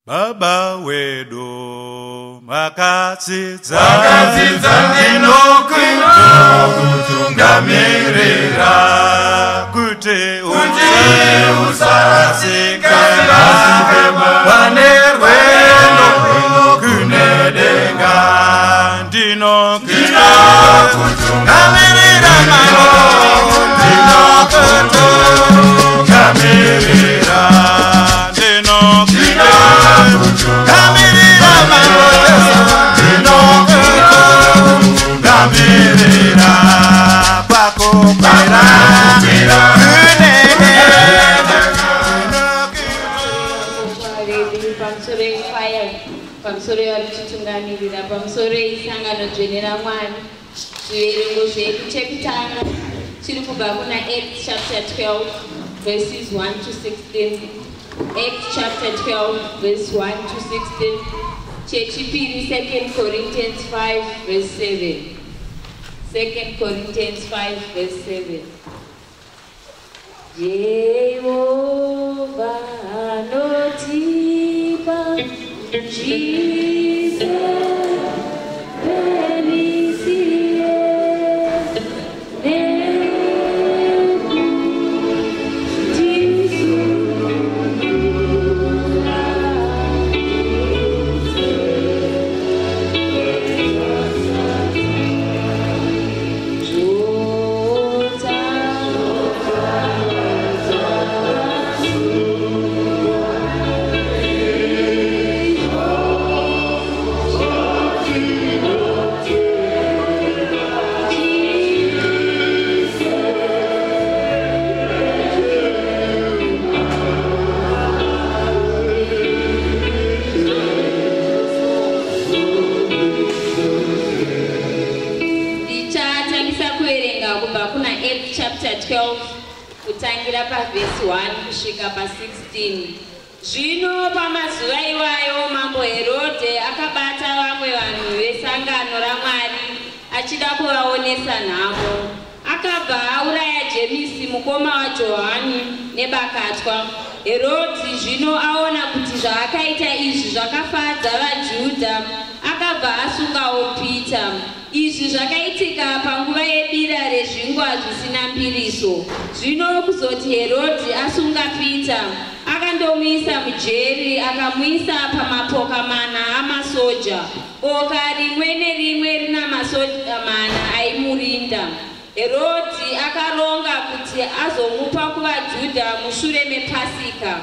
Baba wedu makatsidza ndinokutungamirira kuti usarasike pane rwendo kune denga ndinokutungamirira ndinokutungamirira pamusoro yarichitungamirira pamusoro isangano dzvene raMwari. Zviverengo zvedu chekutanga chiri kubva kuna Acts chapter 12 verses 1 to 16. Acts chapter 12 verse 1 to 16. Chechipiri 2 Corinthians 5 verse 7. 2 Corinthians 5 verse 7. Jehovah notipa Jesus kutangira pavhesi 1 kusvika pa16. Zvino pamazuva iwayo mambo Herodhe akabata vamwe vanhu vesangano raMwari achida kuvaonesa nhamo. Akabva auraya Jemisi mukoma waJohani nebakatwa. Herodhi zvino aona kuti zvaakaita izvi zvakafadza vaJudha, akabva asungawo Pita. Izvi zvakaitika panguva yebira rezvingwa zvisina mbiriso. Zvino kuzoti Herodhi asunga Pita, akandomuisa mujeri akamuisa pamapoka mana amasoja. Boka rimwe nerimwe rina masoja mana aimurinda. Herodhi akaronga kuti azomupa kuvaJudha mushure mePasika.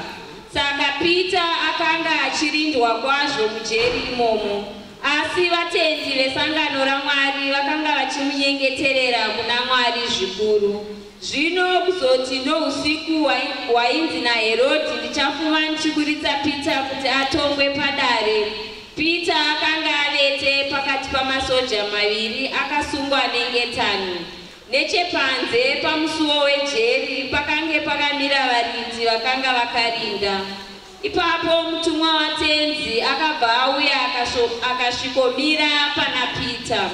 Saka Pita akanga achirindwa kwazvo mujeri imomo. Asi vatendi vesangano raMwari vakanga vachimunyengeterera kuna Mwari zvikuru. Zvino kuzoti nousiku hwainzi naHerodhi ndichafuma ndichikuritsa Pita kuti atongwe padare. Pita akanga avete pakati pamasoja maviri akasungwa nengetani. Nechepanze pamusuo wejeri pakange pakamira varindi vakanga vakarinda. Ipapo mutumwa watenzi akabva auya akasvikomira pana Pita.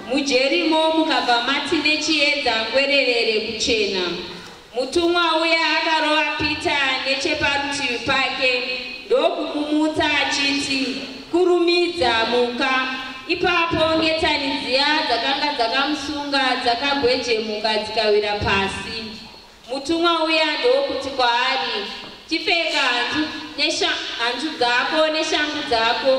Mujerimo mukabva mati nechiedza ngwerevere kuchena. Mutumwa uya akarova Pita necheparutivi pake ndokumumutsa achiti, kurumidza muka. Ipapo ngetani dziya dzakanga dzakamusunga dzakagwejemuka dzikawira pasi. Mutumwa uya ndokuti kwaari, chipfeka hanzu dzako neshangu dzako.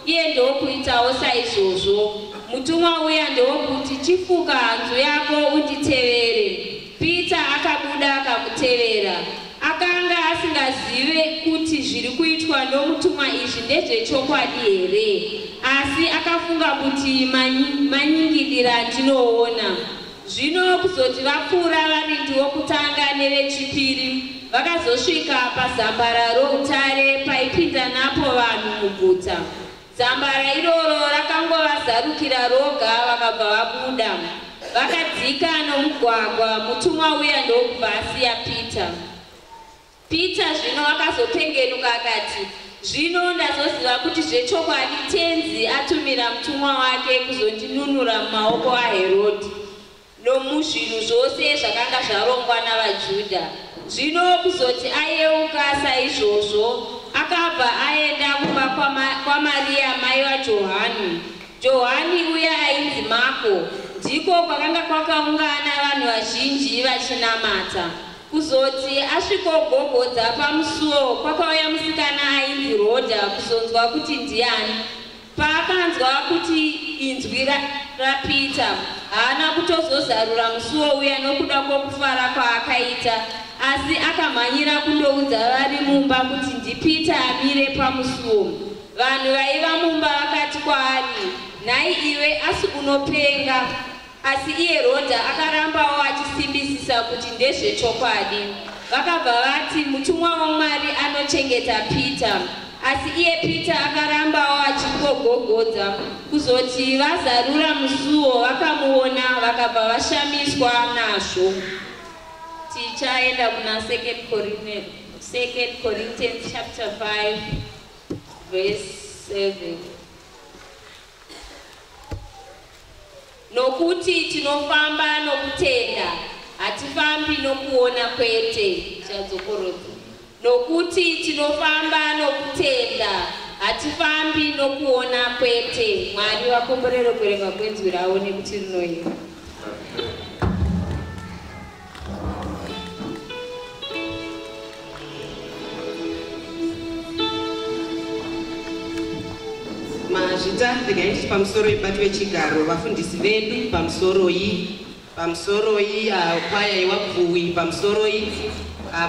Iye ndokuitawo saizvozvo. Mutumwa uya ndokuti chifuka hanzu yako unditevere. Pita akabuda akamutevera. Akanga asingazive kuti zviri kuitwa nomutumwa izvi ndezvechokwadi here, asi akafunga kuti manyingidira ndinoona. Zvino kuzoti vapfuura varindi wokutanga nevechipiri, vakazosvika pazambara routare paipinda napo vanhu muguta. Zambara iroro rakangovazarukira roga vakabva vabuda. Vakadzika nomugwagwa. Mutumwa uya ndokubva asiya Pita. Pita zvino akazopengenuka akati, zvino ndazoziva kuti zvechokwadi tenzi atumira mutumwa wake kuzondinunura mumaoko aHerodhi nomuzvinhu zvose zvakanga zvarongwa navaJudha. Zvino kuzoti ayeuka saizvozvo akabva aenda kumba kwaMaria mai vaJohani. Johani uya ainzi Marko. Ndiko kwakanga kwakaungana vanhu vazhinji vachinamata. Kuzoti asvikogogodza pamusuo kwakauya musikana ainzi Rodha kuzonzwa kuti ndiani. Paakanzwa kuti inzwi raPita, haana kutozozarura musuo uya nokuda kwokufara kwaakaita, asi akamhanyira kundoudza vari mumba kuti ndiPita amire pamusuo. Vanhu vaiva mumba vakati kwaari, nhai iwe asi unopenga. Asi iye Rodha akarambawo achisimbisisa kuti ndezvechokwadi. Vakabva vati mutumwa waMwari anochengeta Pita. Asi iye Pita akarambawo achikogogodza. Kuzoti vazarura musuo vakamuona vakabva vashamiswa nazvo. Tichaenda kuna 2 Corinthians chapter 5 verse 7. Nokuti tinofamba nokutenda, hatifambi nokuona kwete. Chadzokorodza. Nokuti tinofamba nokutenda, hatifambi nokuona kwete. Mwari vakomborere kuverenga kwenzwi ravo nekuti rinoyera. Mazvita ndingaiti pamusoro ibatu vechigaro vafundisi vedu pamusoro iyi kwaya yewabvuwi pamusoro iyi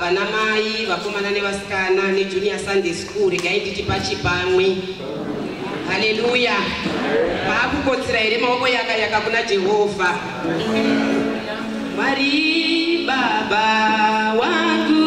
vana mai vakomana nevasikana nejunior Sunday school regainditi pachipamwe. Haleluya. Vaakukotsera here maoko yakayaka kuna Jehovha. Mwari baba wangu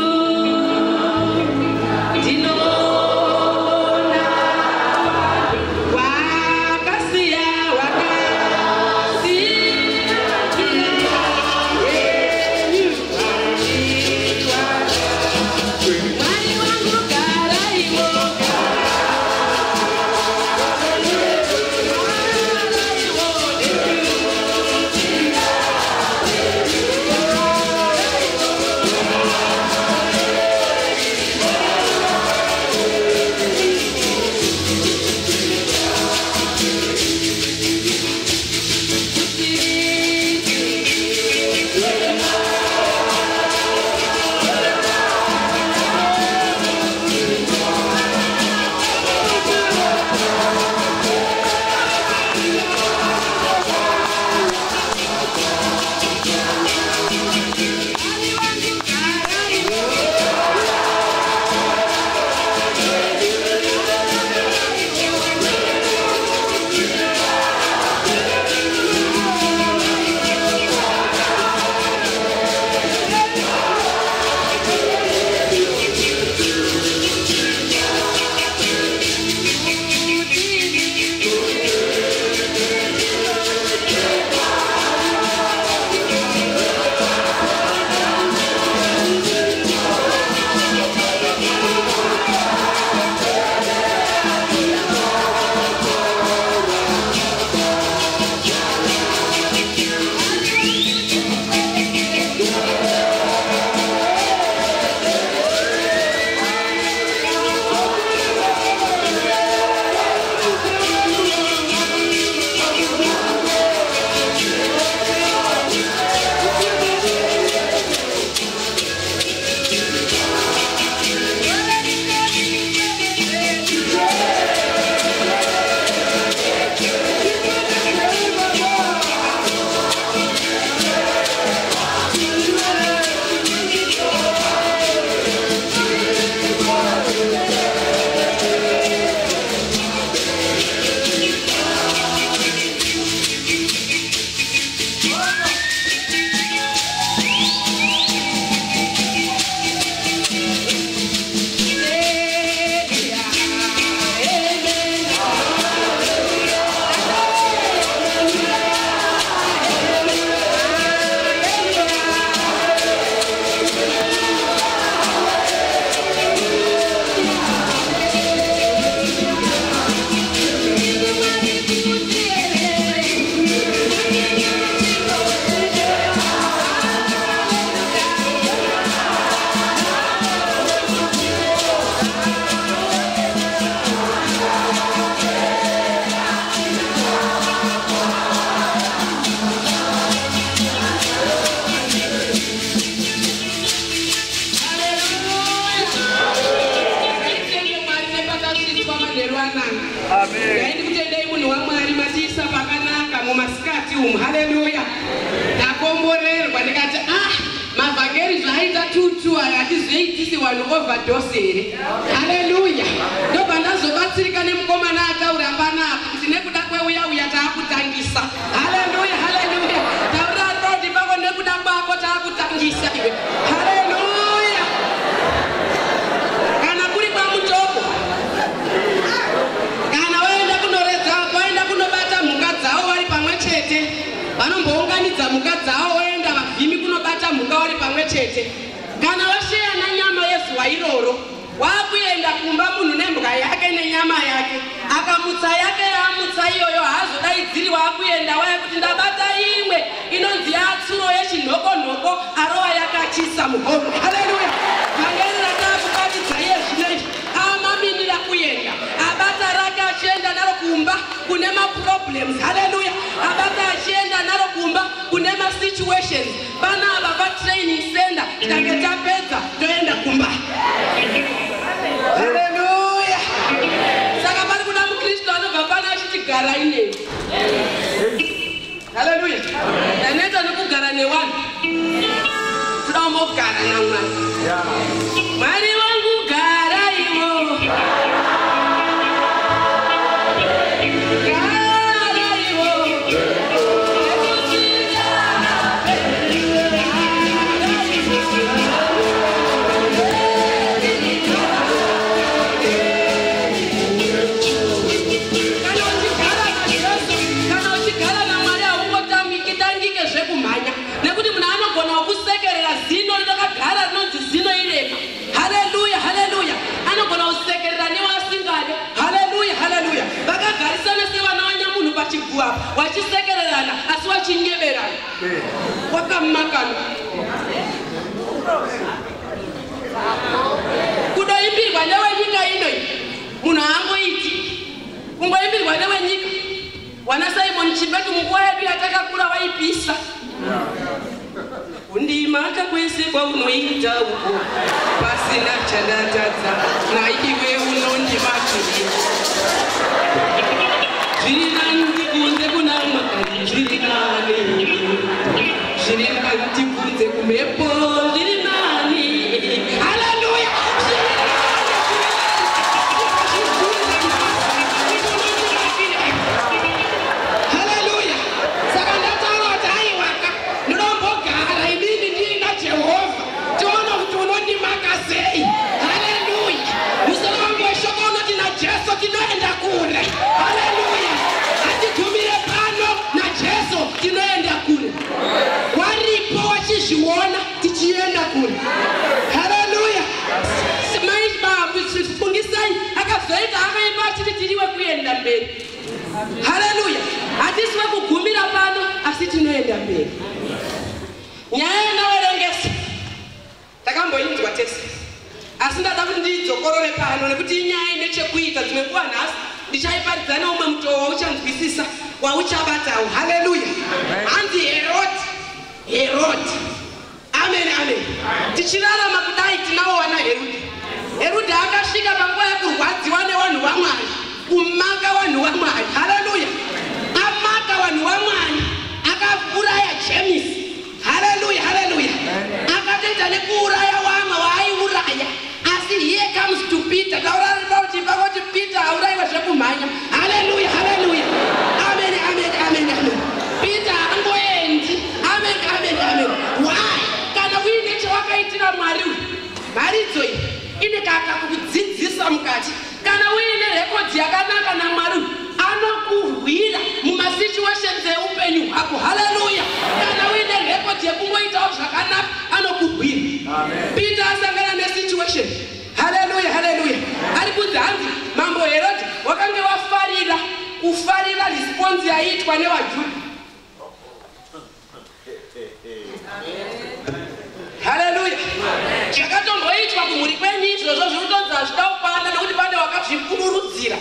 nerwananga. Ngaindi kutendei munhu waMwari matiisa pakanaka mumasikati umu. Haleluya. Ndakomborerwa ndikati mavhangeri zvaita tutu hatizoitisi vanhu overdose here. Haleluya. Ndobva ndazobatsirika nemukomana ataura panapa kuti nekuda kweuya taakutangisa. Haleluya, haleluya. Taura rodi pako nekuda kwako taakutangisa iwe. Haleluya. Kana kuri kwamutoko, kana waenda kunoredza, waenda kunobata mhuka dzavo vari pamwe chete, vanombounganidza mhuka dzavo waenda vavhimi kunobata mhuka vari pamwe chete. Kana washeya nanyama yezuva iroro, wakuenda kumba munhu nemhuka yake nenyama yake, akamutsa yake yaamutsa iyoyo haazodaidziri wakuenda waya kuti ndabata imwe inonzi yatsuro yechinhokonhoko arova yakachisa muhomo. Haleluya. Vhangeri rataakubatidza iye zvinezvi amaminira kuenda, abata rake achienda naro kumba kune maproblems. Haleluya. Abata achienda naro kumba kune masituations. Panapa patraining center tikange tapedza toenda kumba. Haleluya. Saka pari kuda mukristu anobva pana achitigara inei. Haleluya. Ndaneta nekugara nevanhu, toda kumbogara naMwari. Mwari wangu garaiwo, wachisekererana asi wachinyeverana wakamakana. Kudoimbirwa newenyika inoi munhu haangoiti. Kungoimbirwa newenyika. Wana Simon Chibetu munguva yedu yatakakura waipisa. Kundimaka kwese kwaunoita uko pasina chandatadza naiwe unondimakiri. Zvirinani kunze kuna Mwari, zvirinani. Zvirinani kunze kumhepo, zvirinani. Haleluya. Haleluya. Saka ndataura kuti aiwaka ndinombogara inini ndina Jehovha tiona kuti unondimaka sei. Haleluya. Musoro wangu weshoko unoti naJesu tinoenda kure. Haleluya. Atigumire pano naJesu tinoenda kure. Waripo wachizviona tichienda kure. Haleluya. Fungisai akazoita akaipa achiti tiriwe kuenda mberi. Haleluya. Hatisiwe kugumira pano asi tinoenda mberi. Nyaya yanawerengesa takamboinzwa tese, asi ndada kuti ndidzokorore pano nekuti inyaya ine chekuita. Dzimwe nguva nhasi ndichaiparidza neumwe mutoo wauchanzwisisa wauchabatawo. Haleluya. Hanzi Herodi. Amen, amen. Tichirarama kudai tinawo wana Herodi akasvika panguva yekurwadziwa nevanhu vaMwari, kumaka vanhu vaMwari. Haleluya. Amaka vanhu vaMwari, akauraya Jemisi. Haleluya, haleluya. Akatoita nekuuraya vamwe vaaiuraya. Asi here comes to Peter. Taura kuti Peter aurayiwe zvekumhanya. Haleluya, haleluya. Amen, amen, amen, amen. Peter angoendi. Amen, amen, amen. Why? Kana uine chawakaitira Mwari uyu, mharidzo iyi ine kakakudzidzisa mukati. Kana uine rekodzi yakanaka naMwari uyu, anokurwira mumasituations eupenyu hwako. Haleluya. Kana uine rekodzi yekungoitawo zvakanaka, anokurwira. Peter asangana nesituation. Haleluya, haleluya. Ari kunzi hanzi mambo Herodi wakange kufarira response yaitwa nevaJudha. Haleluya. Chakatomboitwa kumhuri kwenyu izvozvo zvinotonzi hazvida kupanda nekuti pane wakazvipururudzira.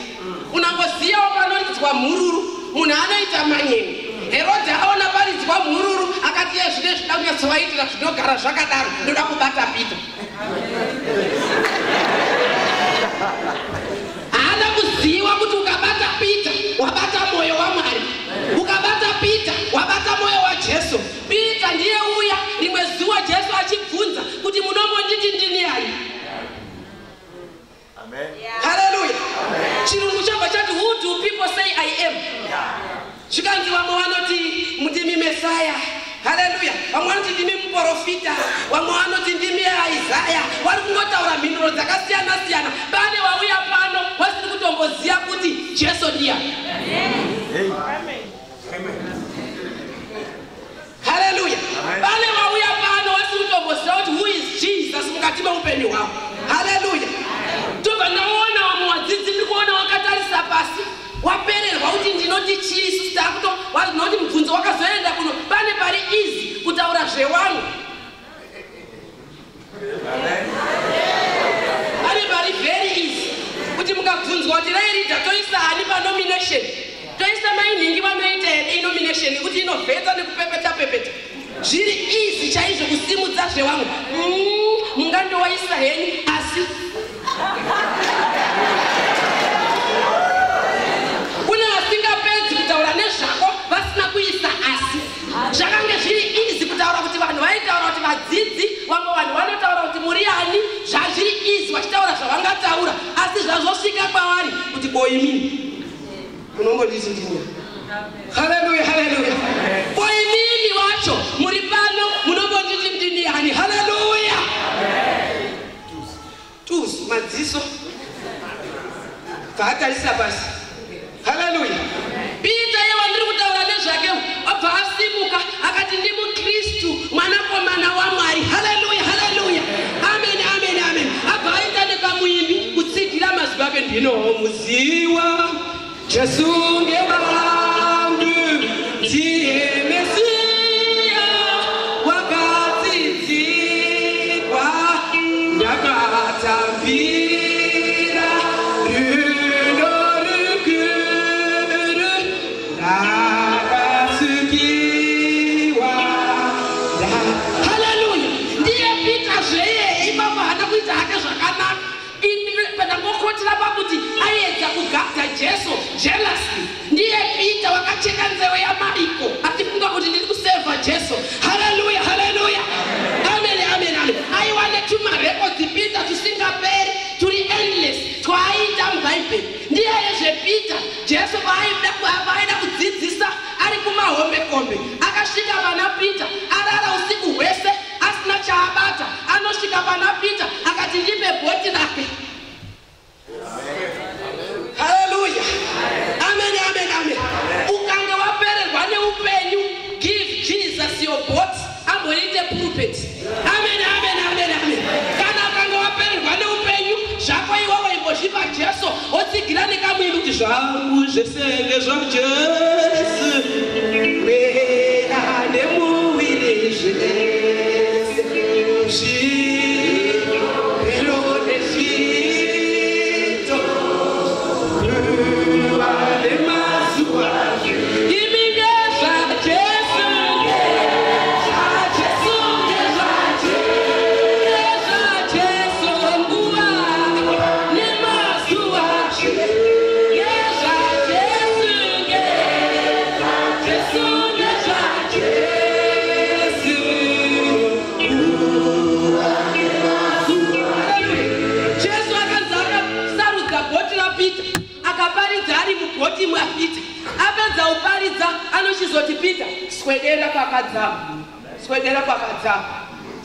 Unangoziyawo panonzidzwa mhururu, munhu anoita manyengo. Herodi aona paridzwa mhururu akati ye zvine zvida kunyatsovaitira zvinogara zvakadaro, ndoda kubata Pita. Haana kuziva vamwe vanoti ndimi muprofita, vamwe vanoti ndimi Isaya, vari kungotaura mhinduro dzakasiyana siyana. Pane wauya pano wasiri kutomboziva kuti Jesu ndiani. Hallelujah. Pane wauya pano wasiri kutomboziva kuti who is Jesus mukati meupenyu hwako. Hallelujah. Tobva naona vamwe vadzidzi ndiri kuona wakatarisa pasi wapererwa kuti ndinoti chii takuto wazinoti mubvunzo wakazoenda kuno pane pari easy kutaura zvewangu. Pane pari very easy kuti mukabvunzwa kuti reirida toisa hani panomination, toisa mainhingi vanoita inomination kuti inovheta nekupepeta pepeta. Zviri easy chaizvo kusimudza zvewangu. Mungandowaisa henyu asi kune vasingapedzi kutaura nezvako vasina kuisa asi. Zvakange zviri easy kutaura kuti vanhu vaitaura kuti vadzidzi, vamwe vanhu vanotaura kuti muri ani, zvazviri easy vachitaura zvavangataura, asi zvazosvika kwavari kuti boimini munomboditi ndini. Haleluya, haleluya. Boimini wacho muri pano munomboditi ndini hani. Haleluya. Tuzi madziso kaatarisa pasi. Haleluya. Pita iye wandiri kutaura nezvake wabva asimuka akati ndi mukristu mwanakomana waMwari. Haleluya, haleluya. Amen, amen, amen. Abva aita nekamuimbi kutsigira mazwi ake ndinomuziva Jesu ndiye wangu ndiye Mesia wakadzidzikwa ndakatambira rudo rukuru ndakasukiwa. Haleluya. Ndiye Pita zveye ipapo hana kuita hake zvakanaka. Pandangokotera pakuti aedza kugadha Jesu jealously. Ndiye Pita wakacheka nzeve yaMariko atifunga kuti ndiri kusevha Jesu. Haleluya, haleluya. Amen, amen, amen. Aiwane tumarekodzi Pita tusingaperi turi endless twaaita mubhaibheri. Ndiye zvePita Jesu vaaida kudzidzisa ari kumahombekombe akasvika pana Pita arara usiku hwese asina chaabata. Anosvika pana Pita akati ndipe bhoti rake. Haleluya. Amen, amen, amen. Ukange wapererwa neupenyu, give Jesus your boat amboite pulpit. Amen, amen, amen, amen. Kana ukange wapererwa neupenyu zvako iwewe imbozvipa Jesu otsigira nekamuimbi kuti zvangu zvese ngezvaJesu mweya nemuviri zvese zviro nezvito vane mazuva imi ngezvaJesu ngezvaJesu ngezvaJesu nguva nemazuva ngezvaJesu ngezvaJesu ngezvaJesu nguva nemazuva. Jesu akanzaka sarudza bhoti raPita akaparidza ari mubhoti mwaPita. Apedza kuparidza anochizoti Pita swedera pakadzama, swedera pakadzama.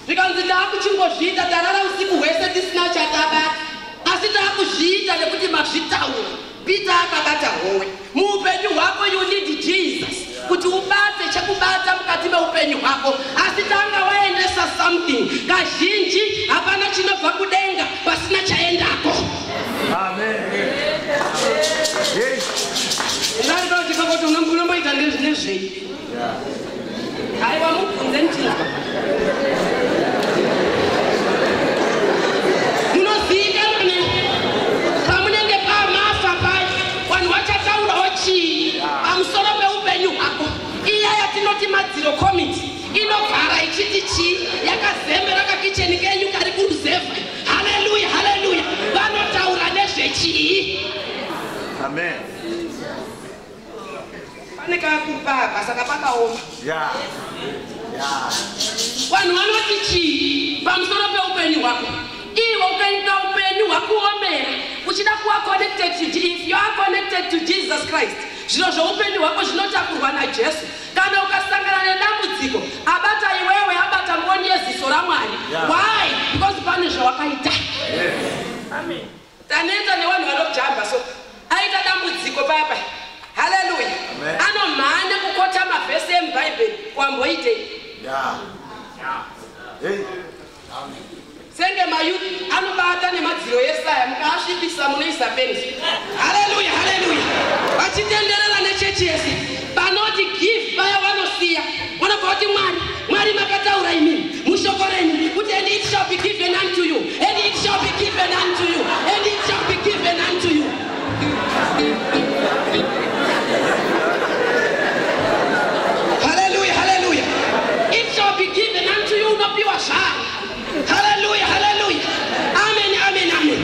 Zvikanzi taakuchingozviita tarara usiku hwese tisina chatabata, asi taakuzviita nekuti mazvitaura. Pita akabata howe. Muupenyu hwako you need Jesus kuti ubate chekubata mukati meupenyu hwako, asi tanga waendesa something kazhinji hapana chinobva kudenga pasina chaendako. Amen. Ndari kuti unomboita nezvei. Aiwa mubvunze ndinzwa. Munozivikanwa pamunenge pamafa paya vanhu vachataurawo chii pamusoro peupenyu hwako. Iya yatinoti madziro komiti inogara ichiti chii yakazembera kakicheni kenyu kari kuruzevha. Haleluya, haleluya. Vanotaura nezvechii. Amen. Pane kakupaka saka pakaoma. Vanhu vanoti chii pamusoro peupenyu hwako. Iwe ukaita upenyu hwakuomera uchida kuva connected to if you are connected to Jesus Christ, zviro zveupenyu hwako zvinotakurwa naJesu. Kana ukasangana nedambudziko abata iwewe akatarisa nevanhu vanojamba so aita dambudziko papa. Haleluya. Anomhanya kukota mavhesi emubhaibheri kwamboitei. Senge mayuthi anobata nemadziro esaya mukaasvibisa munoisa penzi. Haleluya, haleluya. Vachitenderera nechechi yese vanoti give vaya vanosiya vanobva kuti Mwari makataura imini mushoko renyu kuti and it shall be given unto you, and it shall be given unto you, and it shall be given unto you. Hallelujah, hallelujah. It shall be given unto you, not be washed. Hallelujah, hallelujah. Amen, amen, amen.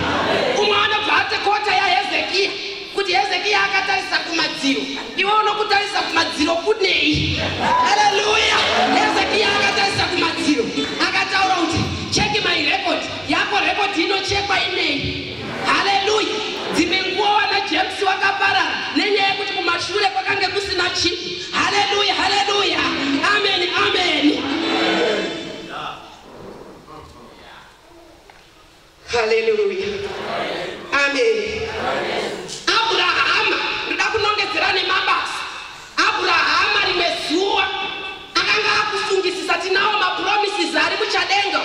Umwana bhate kota ya Hezekia kuti Hezekia akatarisa kumadziro iwe unokutarisa kumadziro kunei. Hallelujah. Hezekia akatarisa kumadziro akataura kuti check my record yako record inochekwa inei. Hallelujah. Dzimwe nguva wana James wakaparara nenyaya yekuti kumashure kwakange kusina chipi. Hallelujah, hallelujah. Amen, amen. Hallelujah. Amen. Abraham, ndakunongedzera nemabasa. Abraham rimezuwa akanga akufungisisa tinawo mapromises ari kuchadenga.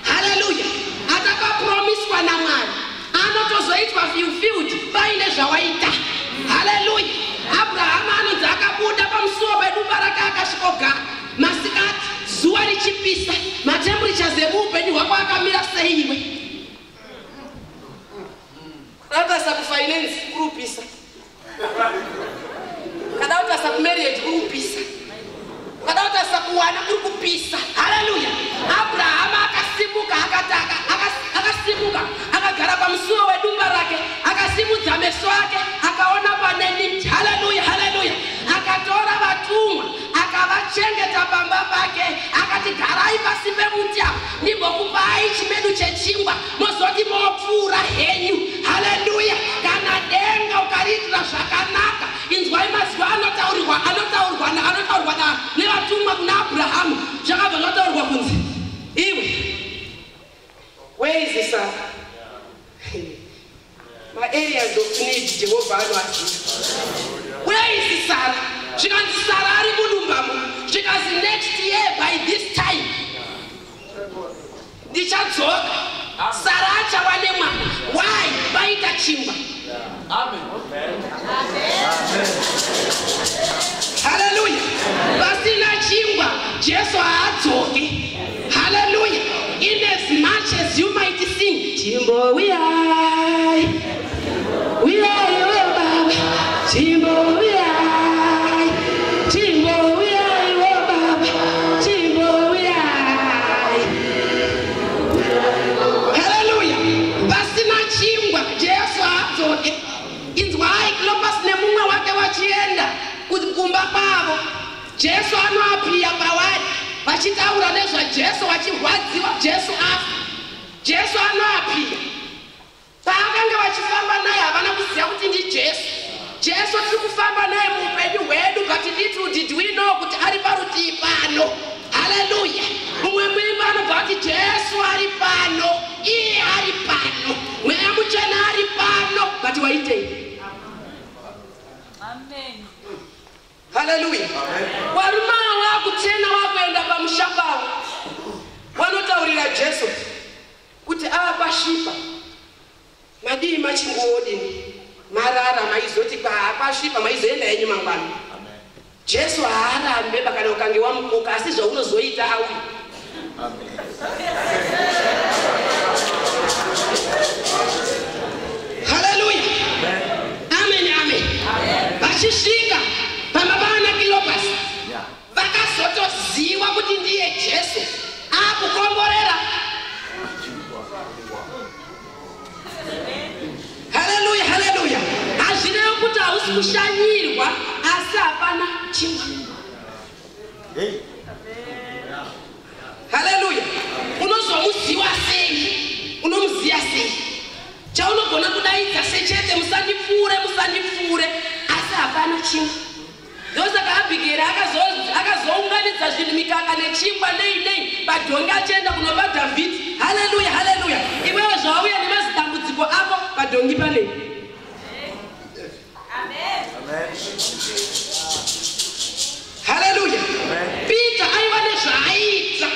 Hallelujah. Atakapromiswa naMwari. Anotozoitwa fulfilled paine zvawaita. Hallelujah. Abraham anonzi akabuda pamusuwo pedumba rake akasvikoga. Masikati zuva richipisa matemperatures emuupenyu hwako akamira seiwe. Kadauta kufinance kurupisa. Kadauta kumarriage kurupisa. Kadauta kuwana kurupisa. Hallelujah. Abraham akasimuka akasimuka akagara pamusuwo wedumba rake akasimudza meso ake akaona paneni. Hallelujah, hallelujah. Akatora vatumwa akavachengeta pamba pake akati garai pasi pemuti apa ndimbokupai chimedu chechingwa mozoti mopfuura henyu. Haleluya. Kana denga ukariitira zvakanaka inzwai mazwi anotaurwa nevatumwa kuna Abrahamu zvakabva zvataurwa kunzi iwe where is the son? My areas of need Jehovah anoaziva. Where is the son? Zvikanzi Sara ari mudumbamo zvikanzi next year by this time ndichadzoka Sara achava nemwana. Why? Vaita chingwa. Amen. Hallelujah. Vasina chingwa Jesu haadzoki. Hallelujah. In as much as you might sing Chimbo we are your Baba. Chimbo we are. Chimbo we are your Baba. Chimbo we are. Hallelujah. Vasina chingwa Jesu haadzoki. Inzwai klopas nemumwe wake wachienda kumba kwavo. Jesu anoapia pavari vachitaura nezvaJesu vachirwadziwa Jesu afa. Jesu anoapia. Paakanga vachifamba naye havana kuziva kuti ndiJesu. Jesu tiri kufamba naye muupenyu hwedu but little did we know kuti ari parutivi pano. Hallelujah. Mumwe muimba anobva kuti Jesu ari pano. Iye ari pano. Mweya muchena ari pano. But waitei. Amen. Hallelujah. Varume vakutena vakuenda pamushambavo vanotaurira Jesu kuti ava pasvipa madii machingoodini marara maizoti kwasvipa maizoenda yenyu mangwana. Jesu haarambe kana ukange wamukoka asi zvaunozoita auya. Hallelujah. Amen, amen. Vachisvika pamabana Kilobas vakazotoziva kuti ndiye Jesu akukomborera. Hallelujah, hallelujah. Hazvirevi kuti hausi kushanyirwa asi hapana chingwa. Hallelujah. Unozomuziva sei? Unomuziva sei? Chaunogona kudaidza sechete musandipfuure asi hapana chingwa. Ndosaka Abigeri akazounganidza zvinhu mikaka nechingwa nei padhongi achienda kunopa Dhavhidhi. Hallelujah, hallelujah. Iwewe zvauya nemazidambudziko matambudziko ako padhongi pane. Amen. Hallelujah. Peter aiva nezvaaita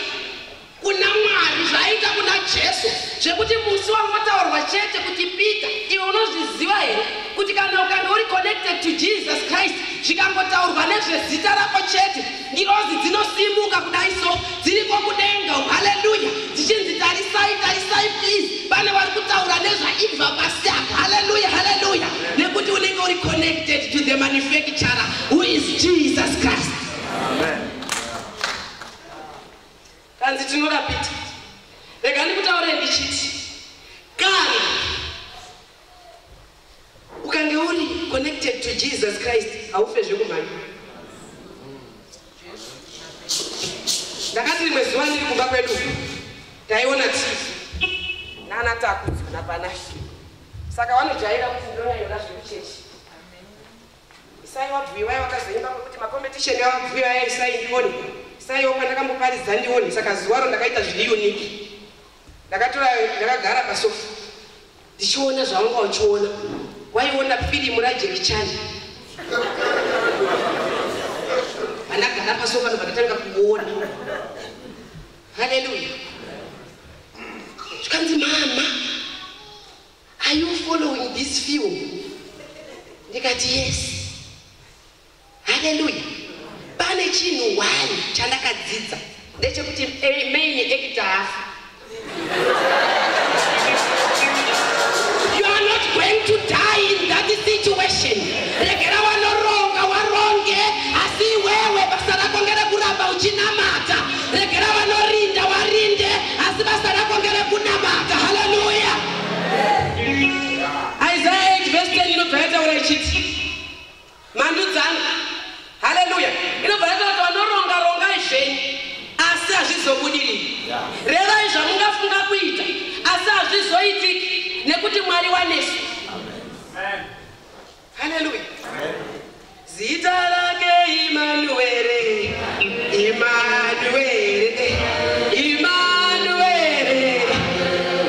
kuna Mwari, zvaaita kuna Jesu, zvekuti musi wangataurwa chete kuti Peter, iwe unozviziva here kuti kana ukanga uri connected to Jesus Christ, zvikangotaurwa nezvezita rako chete, ngirozi dzinosimuka kudai so, dziriko kudenga. Hallelujah. Dzichinzi tarisai please, pane vari kutaura nezvaibva pasi apa. Hallelujah, hallelujah. Nekuti unenge uri connected to the manufacturer who is Jesus Christ. Amen. Kanzi tinorapita. Rega ndikutaure ndichiti, kana ukange uri connected to Jesus Christ, haufezve kumhanya. Ndakati rimwe zuva ndiri kumba kwedu, taiona TV nana Takudzo naPanashi. Saka vanojaira kuti ndonyanyoda zvekuchechi. Isai wabhuyiwa wakazoimba kuti makompetisheni yawabhuyiwa isai ndione. Isai wakandakamboparidza ndione. Saka zuva ndakaita zviri unique. Ndakagara pasofa ndichiona zvawanga uchiona. Waiona filimu raJackie Chan. Vanagara pasofa ndokatanga kuona. Hallelujah. Zvikanzi, mama, are you following this film? Ndikati yes. Hallelujah. Pane chinhu wani chandakadzidza ndechekuti main actor hafa. You are not going to die in that situation. Regera wanoronga waronge, asi wewe basa rako ngere kuramba uchinamata. Regera wanorinda warinde, asi basa rako ngere kunamata. Hallelujah. Isaiah 8 verse 10 inobvaita uraichiti mandudzana. Hallelujah. Inobvaita kuti vanoronga izvenyu asi hazvizobudiri. Revai zvamungafunga kuita asi hazvizoitiki nekuti Mwari wanesu. Hallelujah. Zita rake Immanuel, Immanuel, Immanuel,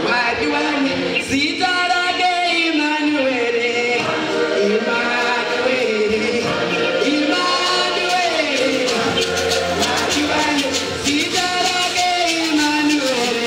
Mwari wane. Zita rake Immanuel, Immanuel, Immanuel, Mwari wane. Zita rake Immanuel,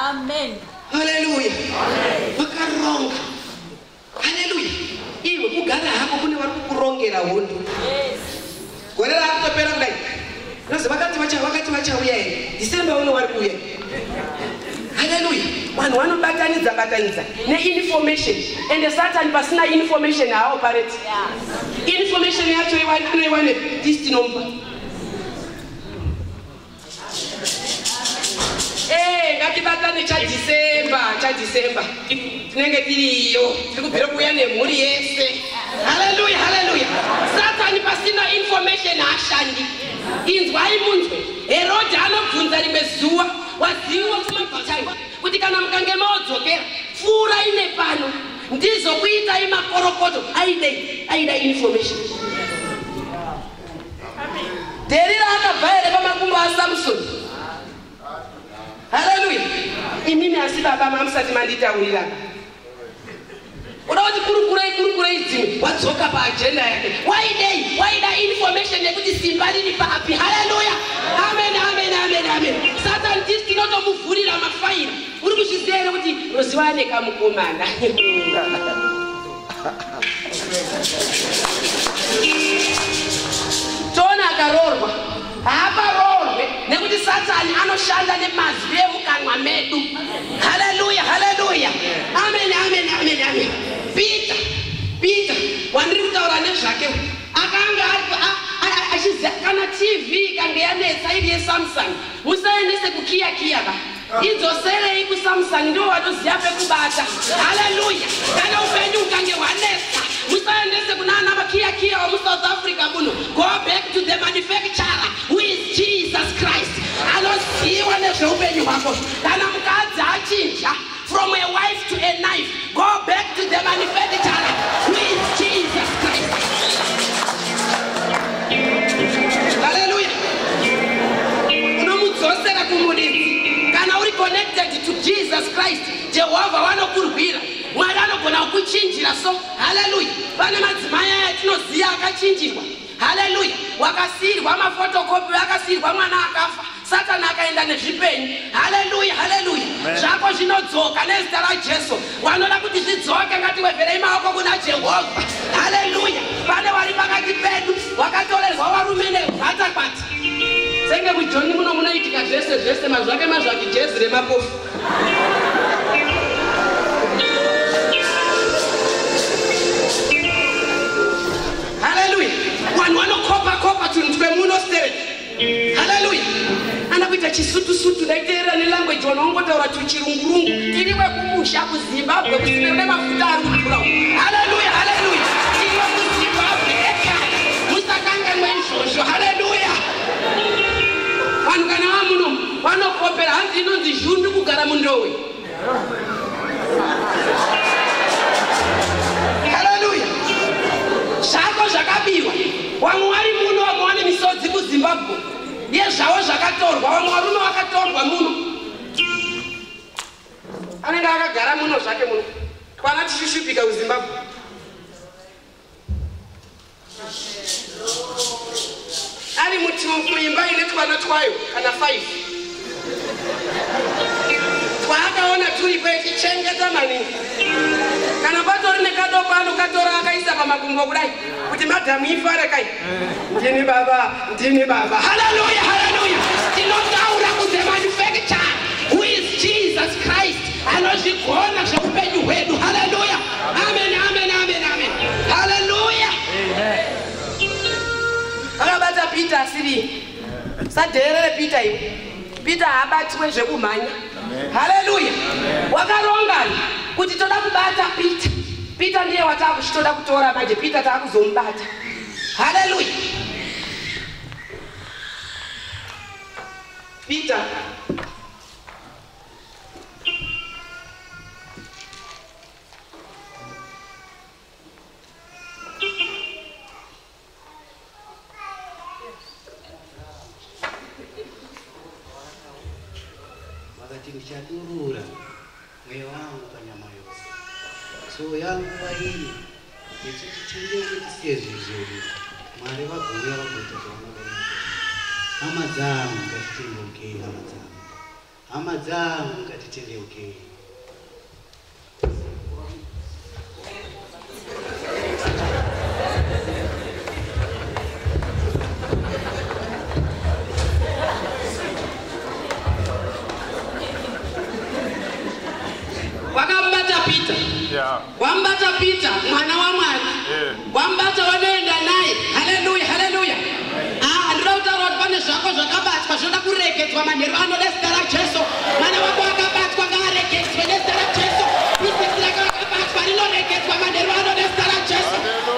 Amen. Hallelujah. Wakaronga. Hallelujah. Iwe kugara hako kune vari kukurongera hondo. Yes. Gore rakutopera kudai. Nozi vakati vachauya here. December uno vari kuuya. Hallelujah. Vanhu vanobatanidza neinformation. And Satan pasina information haaoperate. Information yacho inoiwane distinoma. Ngatibatane chaDecember. Tinenge tiriyo. Tikubvira kuuya nemhuri yese. Hallelujah, hallelujah. Satan pasina information haashandi. Inzwai munzwe. Herode anobvunza rimwe zuva, waziva kumabvitani kuti kana mukange maodzokera pfuura ine pano ndizokuitai makorokoto. Aida information. Dherira akabva here pamakumbo aSamsoni. Hallelujah. Imimi asi baba mamusati manditaurira. Uda kuti kurukurei dzimwe wadzoka paagenda yake. Waida information yekuti simba riri papi. Hallelujah. Amen. Satan diski notomuvhurira mafaira. Uri kuzviziva here kuti roziva nekamukomana. Tona akarorwa. Haaparorwe nekuti Satani anoshanda nemazwi emukanwa medu. Hallelujah. Amen. Peter wandiri kutaura nezvake akanga achiziva kana TV kange yanetsa iri yeSamsung musaendese kukiya ba. idzoserei kuSamsung ndo watoziya pekubata. Hallelujah. Kana upenyu ukange wanesa musaendese kunana makiya wa South Africa muno. Go back to the manufacturer who is Jesus Christ. Anoziwa nezveupenyu hwako. Kana mukadzi achinja from a wife to a knife, go back to the manufacturer who is Jesus Christ. Hallelujah. Unomudzosera kumuridzi. Kana uri connected to Jesus Christ, Jehovah wanokurwira. Mwari anogona kukuchinjira so. Hallelujah. Pane madzimai atinoziya akachinjirwa. Hallelujah. Wakasirwa mafotokopi, wakasirwa mwana akafa. Satana akaenda nezvipenyu. Hallelujah, hallelujah. Zvako zvinodzoka nezita raJesu. Wanoda kuti zvidzoke ngatiwezverei maoko kuna Jehovha. Hallelujah. Pane vari pakati pedu wakatorerwa varume nevhatakwati. Senge muJoni muno munoitika zvese mazvake Jesu remapofu. Hallelujah. Vanhu vanokopa tunhu twemuno spirit. Hallelujah. Anakuita chisutu daiteera nelanguage wanaongotaura tuchirungurungu. Tiriwe kumusha kuZimbabwe kusina nemafuta ari kupfura. Hallelujah, hallelujah. Tiriwe kuZimbabwe eka. Musakanganwe izvozvo. Hallelujah. Vanhu kana vamuno vanokopera hanzi inonzi zhundu kugara mundowe. Hallelujah. Zvako zvakabiwa. Vamwe vari muno vamwe vane misodzi kuZimbabwe. Ndiye zvavo zvakatorwa. Vamwe varume vakatorwa muno. Anenge akagara muno zvake muno. Twana tichisvipika kuZimbabwe. Ari muimba ine twana twayo kana 5. Twakaona turipo ichichengeta maningi. Kana patori nekadoko anokatora akaisa pamakumbo kudai kuti madhamu ifare kai. Ndini baba. Hallelujah, hallelujah. Tinotaura kuti manufacturer who is Jesus Christ anozvigona zveupenyu hwedu. Hallelujah. Amen, amen, amen, amen. Hallelujah. Amen. Akabata Peter asiri. Sadherere Peter iwe. Peter habatwe zvekumhanya. Hallelujah. Wakaronga kuti toda kubata Peter. Peter ndiye watakushitoda kutora manje. Peter takuzombata. Hallelujah. Peter. Kuchadurura mweya wangu panyama yose. So yangu hii ichichenge tisiye zvizuri. Mwari vaguya vakuita zvavanoda. Hama dzangu ngatitendeuke, hama dzangu ngatitendeuke. Wambata Peter mwana wa Mwari. Wambata wanoenda naye. Hallelujah, hallelujah. Ndirautaura kuti pane zvako zvakabatwa zvoda kuregedzwa manheru anodesita raJesu. Mwana wako akabatwa ngaaregedzwe desita raJesu. Bhizinesi rako rakabatwa rinoregedzwa manheru anodesita raJesu.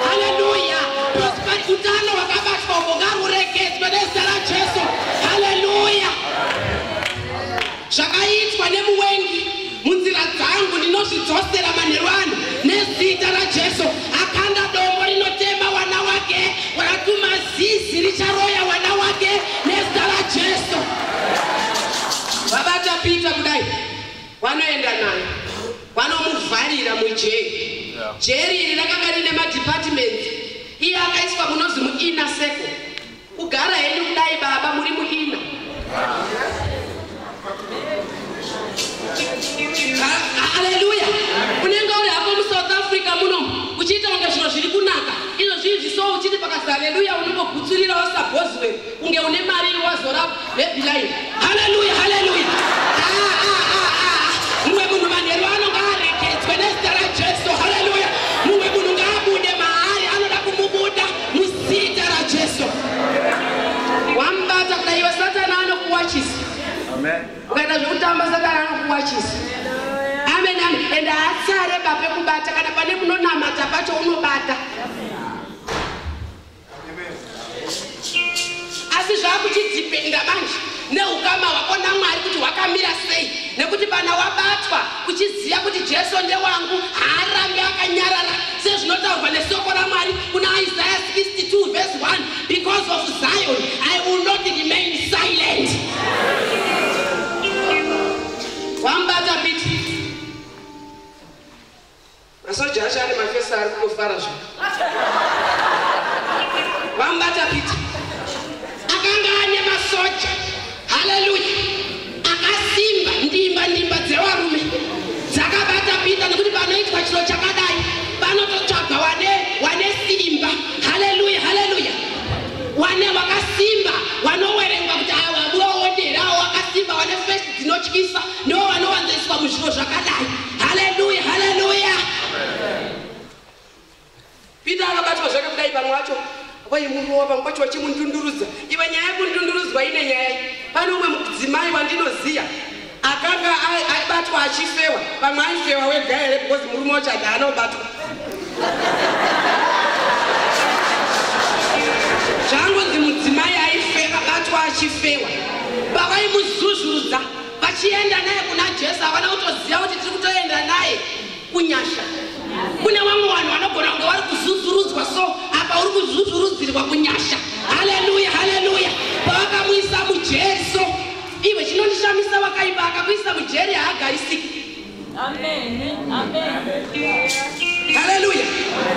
Hallelujah. Utano hwakabatwa uko ngahuregedzwe desita raJesu. Hallelujah. Zvakaitwa nemuwengi munzira dzangu ndinozvidzosera manheru ano nezita raJesu. Akanda dombo rinotema wana wake, wakatuma zizi richaroya wana wake nezita raJesu. Vabata Peter kudai vanoenda naye vanomuvharira mujeri. Jeri iri rakanga rine madepartments. Iye akaiswa munozi muinner circle. Kugara henyu kudai baba muri muinner. Hallelujah. Unenge uri hapo mu South Africa muno uchiita unge zviro zviri kunaka. Izvo zvizvi so uchiti pakati hallelujah unongogutsurira wasabhozwe unge une mari wazora baby line. Hallelujah, hallelujah. Mumwe munhu manheru anonga aregedzwe nezita raJesu. Hallelujah. Mumwe munhu ngaabude mahari anoda kumubuda muzita raJesu. Wambata kudai Satana anokuwachisa. Amen. Ukaita zvekutamba saka chisi. Amen, amen. Enda atsare bape kubata kana pane munonamata pacho unobata. Asi zvakuchidhipenda manje neukama hwako naMwari kuti hwakamira sei, nekuti pana wabatwa uchiziva kuti Jesu ndewangu haarambe akanyarara sezvinotaurwa nesoko raMwari kuna Isaiah 62 verse 1, because of Zion I will not remain silent. Wambata biti masoja asha ane mafesa ari kunofara zvo. Wambata biti akanga ane masoja, haleluya, akasimba ndimba dzevarume dzakabata Pita, nekuti panoitwa chiro chakadai panototsvaga wane simba, haleluya, haleluya, wane wakasimba, wanowerengwa kuti ava muoonerawo wakasimba, wane fesi dzinotyisa, ndo vanowanzoiswa muzviro zvakadai, haleluya, haleluya. Pita akabatwa zvake kudai, pamwe wacho vaimurowa, pamwe pacho vachimundundurudza. Iwe nyaya yekundunduruzwa ine nyaya. Pane umwe mudzimai wandinoziya akanga aibatwa achifewa, pamwe aifewa wega here because murume wacho haana kubatwa. Zvangonzi mudzimai aibatwa achifewa, pavaimuzuzurudza vachienda naye kuna Jesu, havana kutoziva kuti tiri kutoenda naye kunyasha. Kune vamwe vanhu vanogona kunge vari kuzuzurudzwa, so apa uri kuzuzurudzirwa kunyasha, haleluya, haleluya. Pavakamuisa mujeso, iwe chinondishamisa vakaipa, akamuisa mujeri haagarisiki. Amen, amen, haleluya.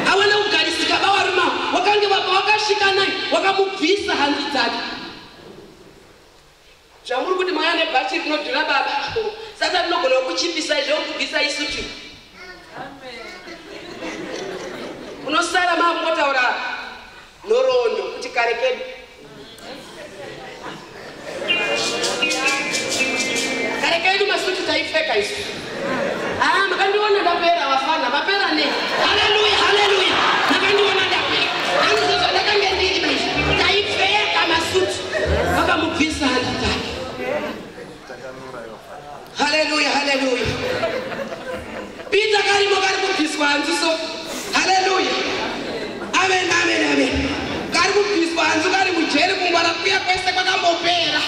Hawana kugarisika vavaruma, wakange wakasvika naye wakamubvisa hanzu dzake. Zvamuri kuti maya nebhachi rinodhura baba, sasa rinogona kuchipisa izvo kubvisa isutu. Unosara makungotaura nhoroondo kuti kare kedu. Kare kedu masutu taipfeka isu. Makandiona ndapera vafana, mapera ne. Haleluya, haleluya. Makandiona ndapera. Andizozo ndakange ndiri manje. Taipfeka masutu. Vakamubvisa hanzu dzake. Haleluya, haleluya. Pita karimo kari kubviswa hanzu so. Haleluya. Amen, amen, amen. Kari kubviswa hanzu kari mujeri kungwara kuya kwese kwakambopera.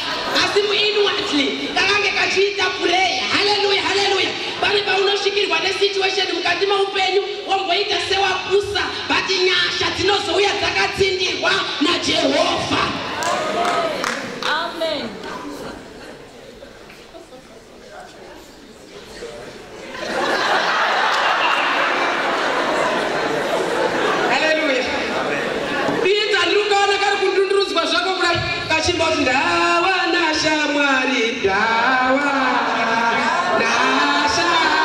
Asi inwardly kakange kachiita prayer. Haleluya, haleluya. Pane paunosvikirwa nesituation mukati meupenyu womboita sewapusa, but nyasha dzinozouya dzakatsindirwa naJehovha. amen. Haleluya. Pita ndikukaona kari kundundurudzwa zvako kudai kachimboti ndawa nashamwari, ndawa nashamwari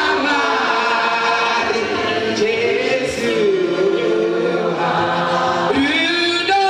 Jesu rudo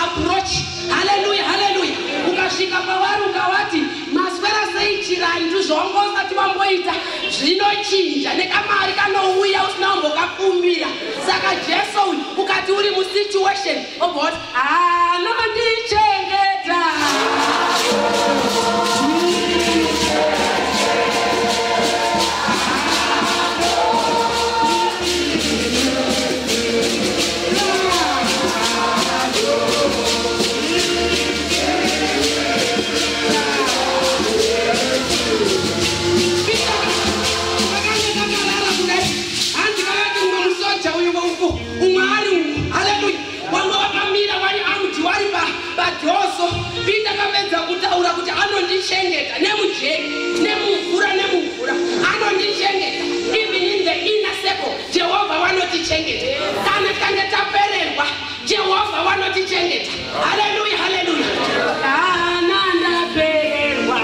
approach. Hallelujah, hallelujah. Ukasvika pavari ukavati maswera sei chirandu zvongo usati wamboita zvinochinja nekamari kanouya usina kumbokakumbira. Saka Jesu ukati uri musituation obot anondichengeta. Pita kapedza kutaura kuti anondichengeta nemujeri nemuvhura anondichengeta. Even in the inner circle Jehovah wanotichengeta. Kana tange tapererwa Jehovah wanotichengeta. Hallelujah, hallelujah. Kana ndapererwa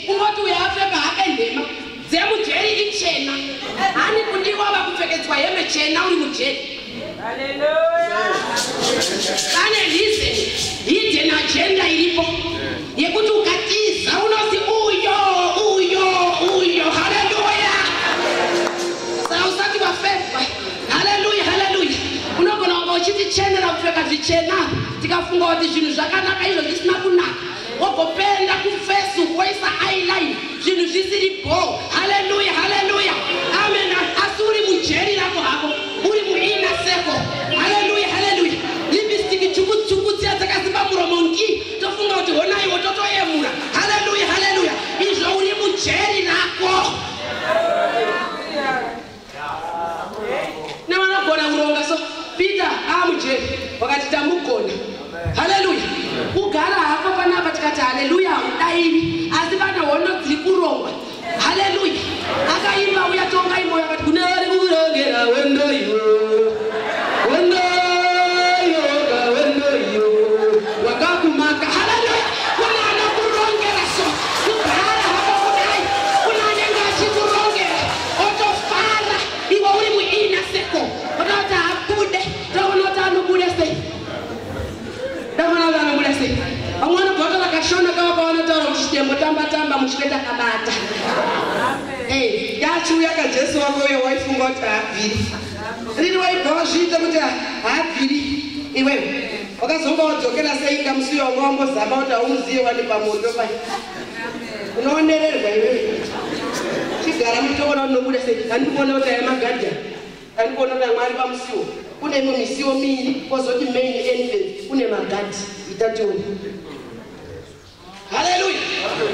ungoti uyapfeka hake ndema dzemujeri ichena hani kundiwa vakupfekedzwa hembe chena uri mujeri. Hallelujah. Pane hidden agenda iripo yekuti ukatiza unozi uyo. Hallelujah. Saka usati wafekwa. Hallelujah, hallelujah. Unogona kunga uchitichenera kupfeka zvichena tikafunga kuti zvinhu zvakanaka izvo zvisina kunaka. Wogopenda kufacebook woisa eyeline zvinhu zvisiripo. Hallelujah, hallelujah. Amen. Asi uri mujeri rako hako uri muinner circle. Hallelujah, hallelujah. Lipstick tsvuku dziya dzakasimba muromo ngi tofunga kuti honaiwo totoyemura. Hallelujah, hallelujah. Izvo uri mujeri rako. Nevanogona kuronga so Peter amujeri wakati tamugona. Hallelujah. Kugara hako panapa tikati hallelujah udaivi asi pane hondo dziri kurongwa. Hallelujah. Akaimba uya tonga imbo yakati kune vari kurongera wendo iyo wakakumaka. Hallelujah. Kune anokurongera so kugara hako kudai kuna anenge achikurongera otofara iwe uri muinner circle ototi abude tokunoti anobude sei. Amwana bhota vakashona kavakavanataura kuti chitembo tamba muchipeta kabata. Yachiuya kaJesu wako uyo waifunga kuti haabviri. Riri waibva wazviita kuti haabviri. Iwewe wakazonga wadzokera seinga musi wanga wambozama kuti haumuziye wani pamondo pai. Unoonererwa iwewe. Chigara mutoona unobuda sei. Handikuona kuti ayamagadhani. Handikuona kuti Mwari pamusiwo. Kune imwe misiwo miri kwozoti main entrance kune magadhi itationi. Hallelujah.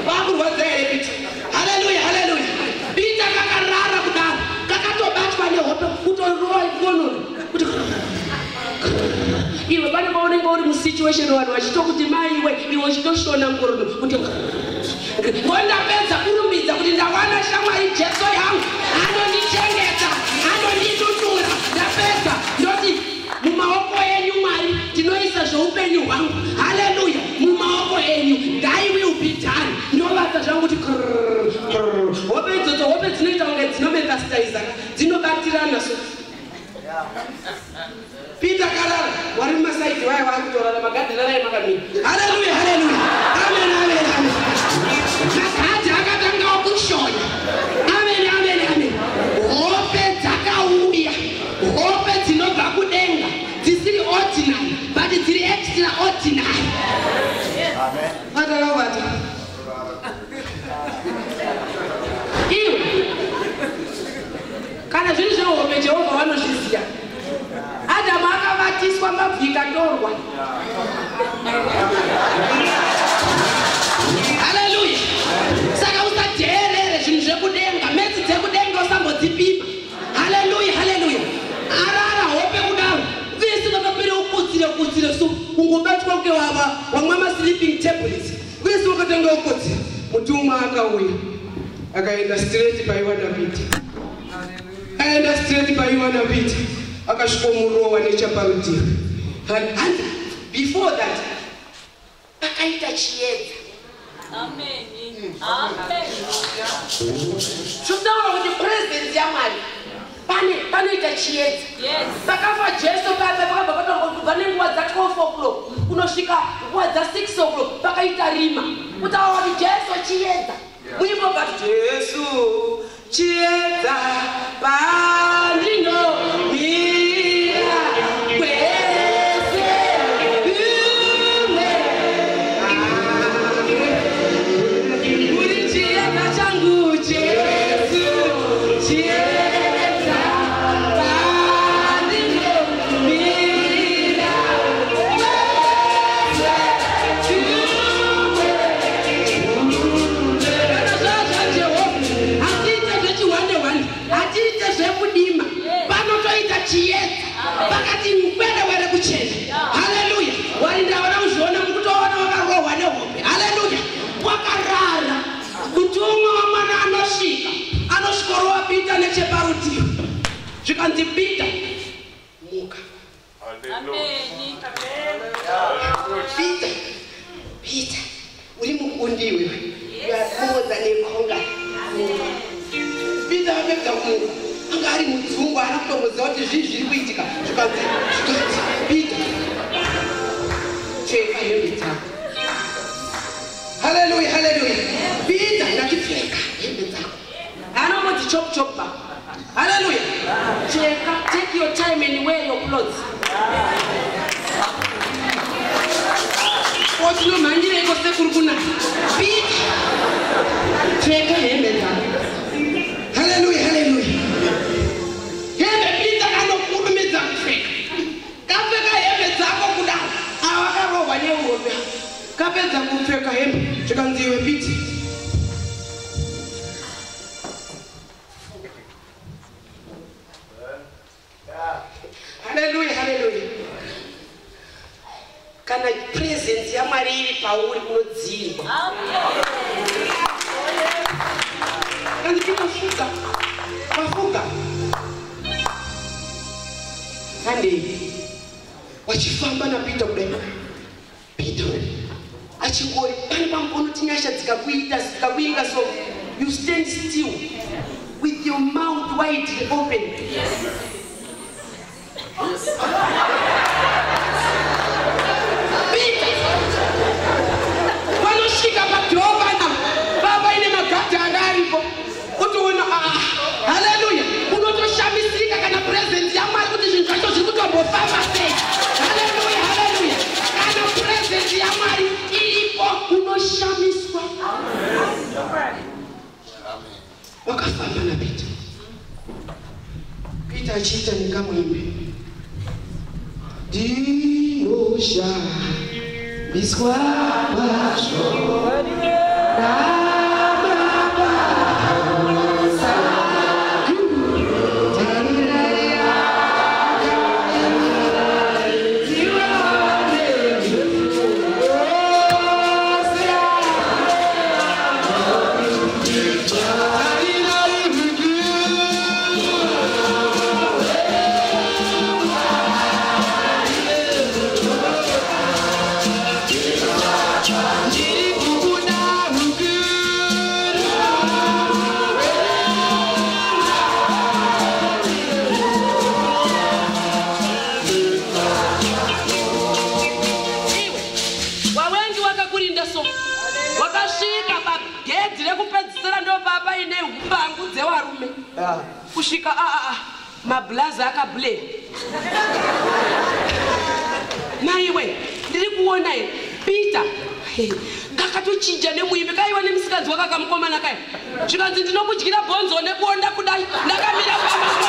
Vakurwadza here Peter. Hallelujah, hallelujah. Peter kakarara kudaro kakatobatwa nehope kutorova ikonomi kuti iwe pane paunenge uri musituation vanhu vachitokuti maiwe iwe uchitoshona ngorodo kuti ngondapedza kurumbidza kuti ndawana shamwari Jesu yangu anondichengeta anonditutura. Ndapedza ndoti mumaoko enyu Mwari tinoisa zveupenyu hwangu. Hallelujah. Mumaoko enyu I will be done. Ndovata zvangu kuti hope idzodzo hope dzinoita kunge dzinometastaiza dzinobatirana so. Peter karara wari mumasaidhi waye wakutorana magadhirana emakamira. Hallelujah, hallelujah. Amen, amen, amen. Magadhi akatangawo kushona. Amen, amen, amen. Hope dzakauya. Hope dzinobva kudenga dzisiri ordinary but dziri extraordinary. Amen. Iwe kana zviri zvehope Jehovha vanozviziva. Adamu akavatiswa mabvi ikatorwa. Haleluya. Saka usateerere zvinhu zvekudenga, metsi dzekudenga usambodzipima. Haleluya, haleluya. Arara hope kudaro. Vese vakapera ukutsire so ungobatwa uke wamwa ma-sleeping tablets. Vese vakatanga ukutsira. Mutumwa akauya. Akaenda straight paiwana piti. Aenda straight paiwana piti. Akasvikomurowa nechaparutivi. And before that, akaita chiedza. Amen. Amen. Zvinotaura kuti presence yaMwari panoita chiedza. Yes. Pakafa Jesu pakabva nenguva dza12 o'clock kunosvika nguva dza6 o'clock pakaita rima. Kutaura kuti Jesu chiedza. Muimbo bati Jesu chiedza pandinomira kwese kumwe. Uri chiedza changu Jesu chiedza pandindomira kwese kumwe. Kana zvazva Jehovha hatiite zvechiwande-wande, hatiite zvekudima, panotoita chiedza pakati mkwerewere kuchena. Haleluya. Warindaona kuzviona mukutoona wakarohwa nehope. Haleluya. Wakarara mutumwa wamwana anosvikorowa Pita necheparutivi. Zvikanzi Pita muka. Pita uri mukundi iwewe. Yakoza nekonga. Pita vapedza kumuka. Anga ari mudzungu ana kutomuziva kuti zvii zviri kuitika. Zvikanzi Pita pfeka hembe dzako. Haleluya, haleluya. Pita ngachipfeka hembe dzako. Anongoti chop chop back. Haleluya. Take your time and wear your clothes. What no manjire iko sekuru kuna. Pita pfeka hembe dzako. Haleluya, haleluya. Hembe Pita kanokurumidza kupfeka. Kapfeka hembe dzako kudaro. Awakarohwa nehope. Kapedza kupfeka hembe zvikanzi iwe Pita. Haleluya, haleluya. Kana presence yaMwari iri pauri kunodzirwa. Kandi mafuka. Kandi wachifamba na Pita kudai. Pita achingori pane pamukonoti nyasha dzikakuinga so you stand still with your mouth widely open. Pita vanosvika padhorobha baba ine magadha anga aripo utoona haleluya unotoshamisika kana presence yaMwari kuti zvinhu zvacho zviri kutombofamba sei. Haleluya, haleluya. Kana presence yaMwari iripo unoshamiswa. Wakafamba na Pita. Pita achiita ningamwimbe. Ndinoshamiswa kwazvo. Kushika mablaza akablare. Naiwe ndiri kuona Pita kakatochinja nemuimbi kaiwa nemusikadzi wakakamkomana kaya zvikanzi ndinokudyira bhonzo nebonda kudai ndakamira pamako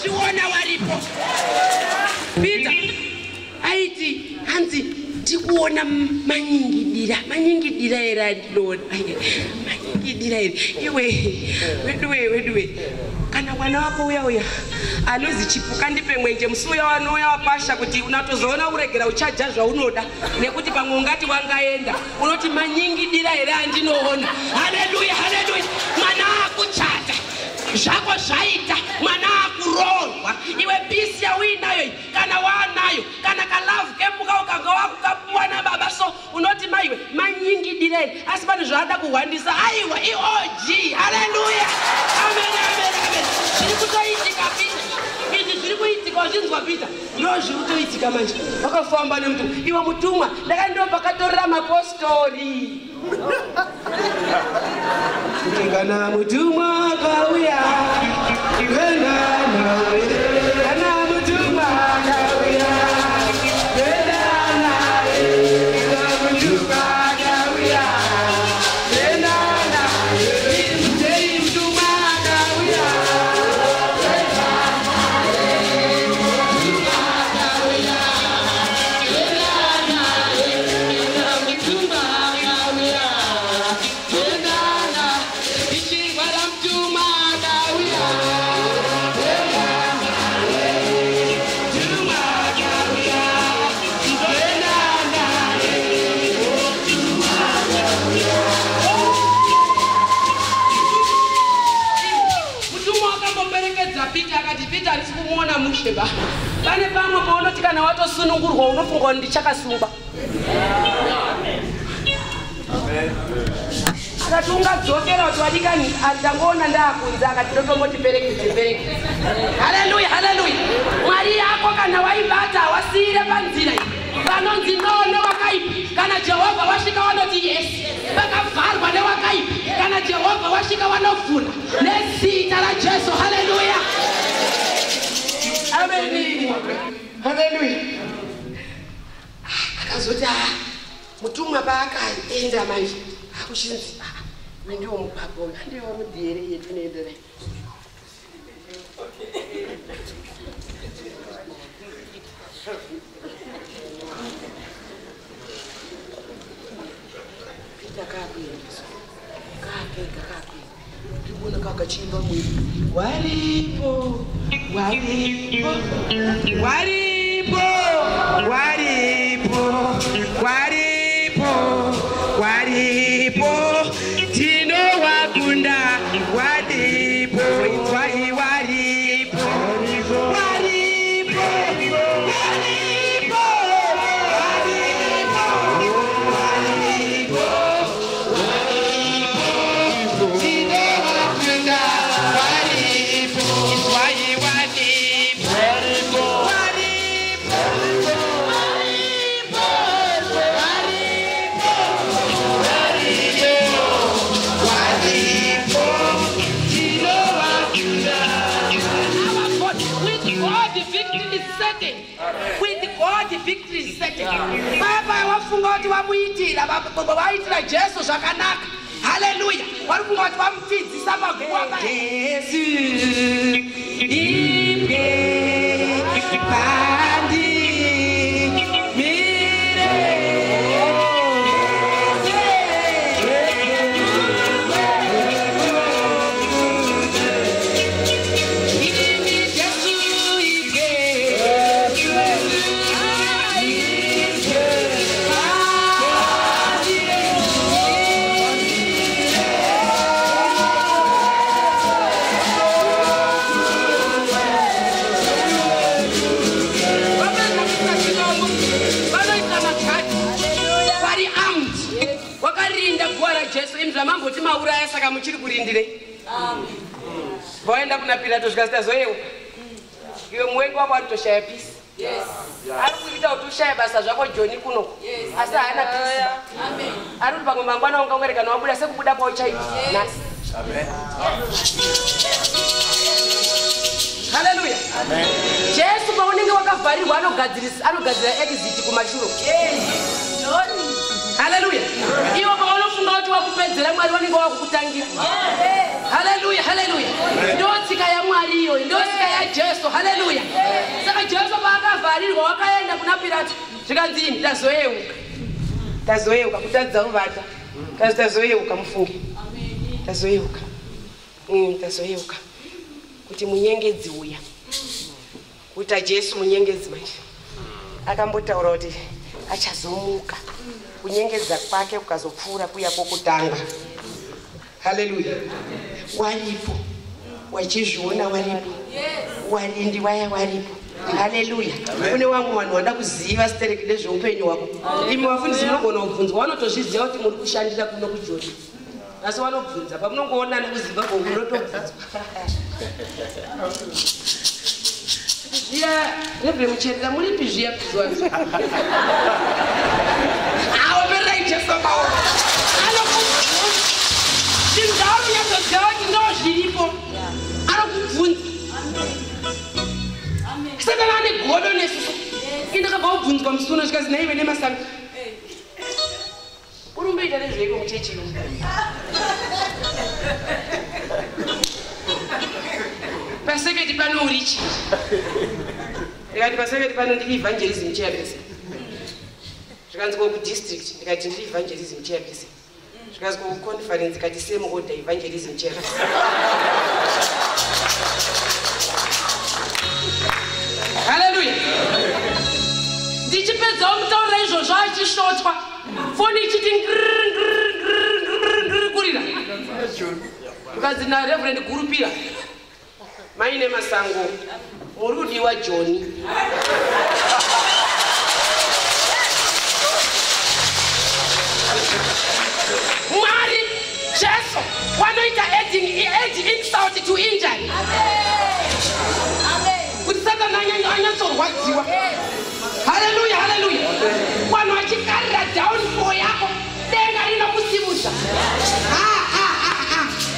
ndozviona waripo. Peter aiti hanzi ndikuona manyingidira era ndinoona manyingidira ere iwe weduwe kana mwana wako uya anozi chipuka ndipe mwenje musuya wanouya wapasha kuti unatozoona uregera uchaja zvaunoda nekuti pamwe ungati wangaenda unoti manyingidira ere andinoona. Haleluya haleluya. Mwana akuchata zvako zvaita mwana akurohwa iwe bisi yauinayo kana wanayo kana kalavu kemuka ukanga wakukapuwa nababa so unoti maiwe manyingidirei asi pane zvaada kuhwandisa aiwa ioji. Haleluya amen amen amen. Zviri kutoitika Pita izvi zviri kuitika wazvinzwa Pita ndo zviri kutoitika manje wakafamba nemutumwa iwe mutumwa ndakandiwo pakatorera mapostori kana mutumwa akauya iwenda nawe kana mutumwa akauya iwenda nawe kana mutumwa akauya iwenda nawe ndei mutumwa akauya iwenda nawe mutumwa akauya iwenda nawe kana mutumwa akauya Pita akati Pita arisikuona musheba. Pane pamwe paunoti kana watosunungurwa unofunga ndichakasungwa. Akati ungadzokera kuti wadikani atangoona ndakunza akati ndotomboti pereke. Haleluya haleluya. Mwari yako kana waibata wasire panzira iyi. Vanonzi nono wakaipa kana Jehovha wasvika wanoti yes. Vakavharwa newakaipa kana Jehovha wasvika wanovhuna nezita raJesu. Haleluya amen haleluya. Akazoti mutumwa paakaenda manje akuchinzi ndiwo mubaba uyu ndiwo mudhiere yedu inoenderera. Pita kapega ndibona kakachimba mwiri waripo tinowakunda waripo inzwai waripo victory is certain. Baba wafunga kuti wamuitira waitira Jesu zvakanaka. Haleluya. Wafunga kuti wamufizisa maguwa pa Jesu. Imbe pandi mangoti mauraya saka muchiri kurindire. Amen. Voenda kuna Pilato zvikazita zoyeuka. Iwe mwengi wako anotoshaya pisi. Yes. Ari kuita kuti ushaye basa zvako Joni kuno. Yes. Asi haana pisi. Amen. Ari kuti pamwe mangwana ungaungarekana wabuda sekubuda kwawo chaipo. Yes. Amen. Haleluya. Amen. Jesu paunenge wakavharirwa anogadzira exit kumashuro. Yes. Joni. Haleluya. Iwe paunofunga kuti wakupedzera Mwari wanenge wakukutangira. Haleluya haleluya. Ndotsika yaMwari iyo, ndotsika Jesu. Haleluya. Saka Jesu paakavharirwa wakaenda kuna Pilato. Zvikanzini tazoyeuka kutadza uvata. Tazoyeuka mufunge. Tazoyeuka. Tazoyeuka. Kuti munyengedzi uya. Kuita Jesu munyengedzi manje. Akambotaura kuti achazomuka. Kunyengedza kwake kukazopfuura kuya kwokutanga. Haleluya. Walipo. Wachizviona walipo. Walindi waya walipo. Haleluya. Kune wangu vanhu vada kuziva sitereki nezveupenyu hwako. Imi vafundisi munogona kubvunzwa vanotozviziva kuti muri kushandira kuno kuJoni. Asi vanobvunza pamunongoona nekuzimbabwe munotobvunzwa. Zviya Rebbe Mucherera muripi zviya kuzuva. Aomerai Jesu maoko. Ndau yatoziva kuti ndo zviripo. Anokubvunza. Saka vane godo nesusu. Indakabva kubvunzwa musuno zvikazi naive nemasanga. Urumbeita nezveiko muchechi ino. Paseketi pano urichi. Ndikati paseketi pano ndiri evangelism chairperson. Zvikanzi ku district ndikati ndiri evangelism chairperson. Zvikanzi ku conference ndikati same order evangelism chairperson. Hallelujah. Ndichipedza mutaura izvozvo achishotwa. Foni ichiti kurira. Ukanzi na Reverend Gurupira. Maine masango. Murudi wa Joni. Mwari Jesu wanoita adding insult to injury. Kuti Satani anyatsorwadziwa. Hallelujah, hallelujah. Vanhu vachikarira downfall yako denga rinokusimudza.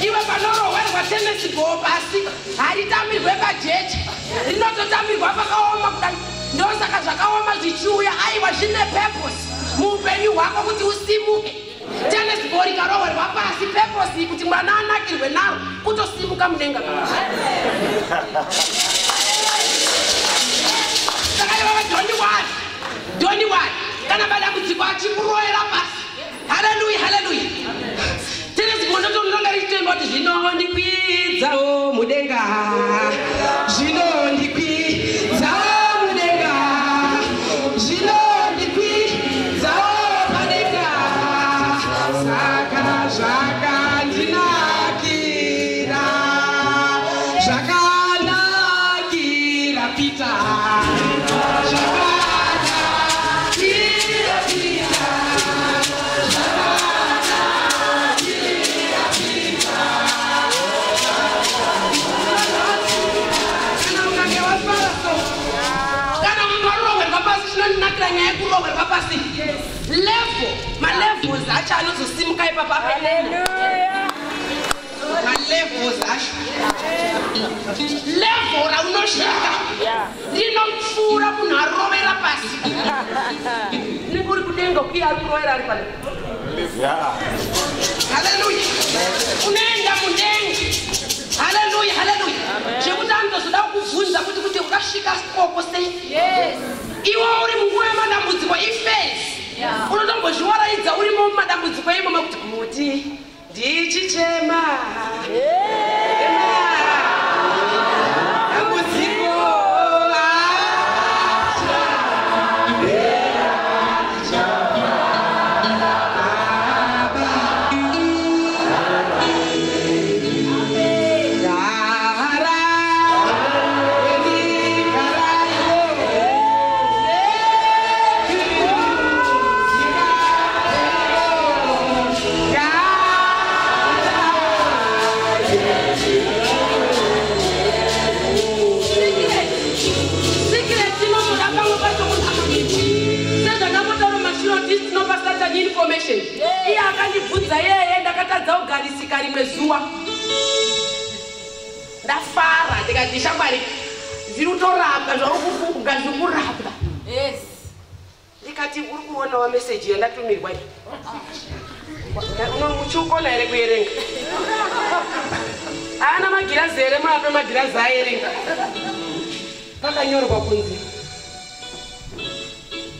Iwe panorohwerwa tennis ball pasi haritambirwe pajecha rinototambirwa pakaoma kudai. Ndosaka zvakaoma zvichiuya aiwa zvine purpose muupenyu hwako kuti usimuke. Tennis ball ikarohwerwa pasi purpose kuti mwana anakirwe naro kutosimuka mudenga. Saka iwe don't worry. Kana madambudziko achikurohera pasi. Hallelujah, hallelujah. Tennis ball ndotononga richitemba kuti zvinondikwidzawo mudenga. Zvinondikwidzawo mudenga. Zvinondikwidzawo padenga. Saka zvakandinakira. Zvakanakira Peter. Malevels acho anozosimuka ipapa. Hallelujah. Malevels acho. Level raunosvika rinopfuura munhu arovera pasi. Nikuri kudenga uye ari kurovera ari pano. Hallelujah. Unoenda mudenga. Hallelujah, hallelujah. Zvekuti anotozoda kukubvunza kuti ukasvika koko sei. Iwe uri munguva yemadambudziko ifesi. Unotombozviwaraidza urimo mumadambudziko imomo kuti muti ndichichema. Information. Iye akandibvunza yeye ndakatadza kugarisika rimwe zuva. Ndafara ndikati shamwari zviri kutorapwa zvauri kufunga zviri kurapwa. Yes. Ndikati uri kuona wa message yandatumirwa iyi. Uchikona here kuerenga? Haana magirazi here mape magirazi aerenga. pakanyorwa kunzi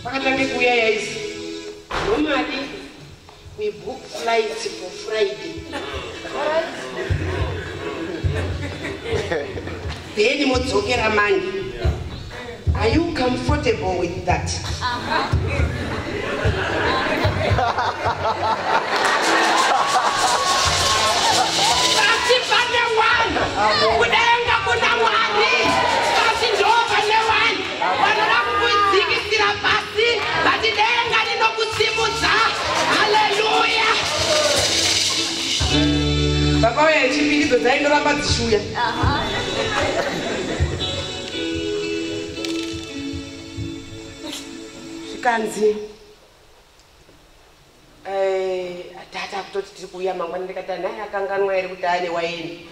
pakatange kuuya yaisi normally we book flights for Friday. Then modzokera Monday. Are you comfortable with that? Baba wewe chipilizo zaino ramba dzishuya. Shikanzi. Atata kutoti tiri kuuya mangwana ndikati naye akanganwa ere kuti ane waini.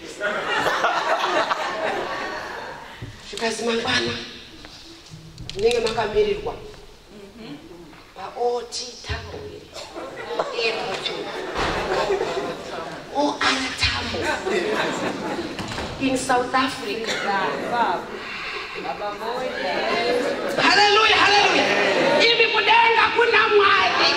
Shikazi mangwana. Ninge makamirirwa. Paoti tamwe. Oh, Anatamo in South Africa. Hallelujah, hallelujah. Hivi kudenga kuna mwali.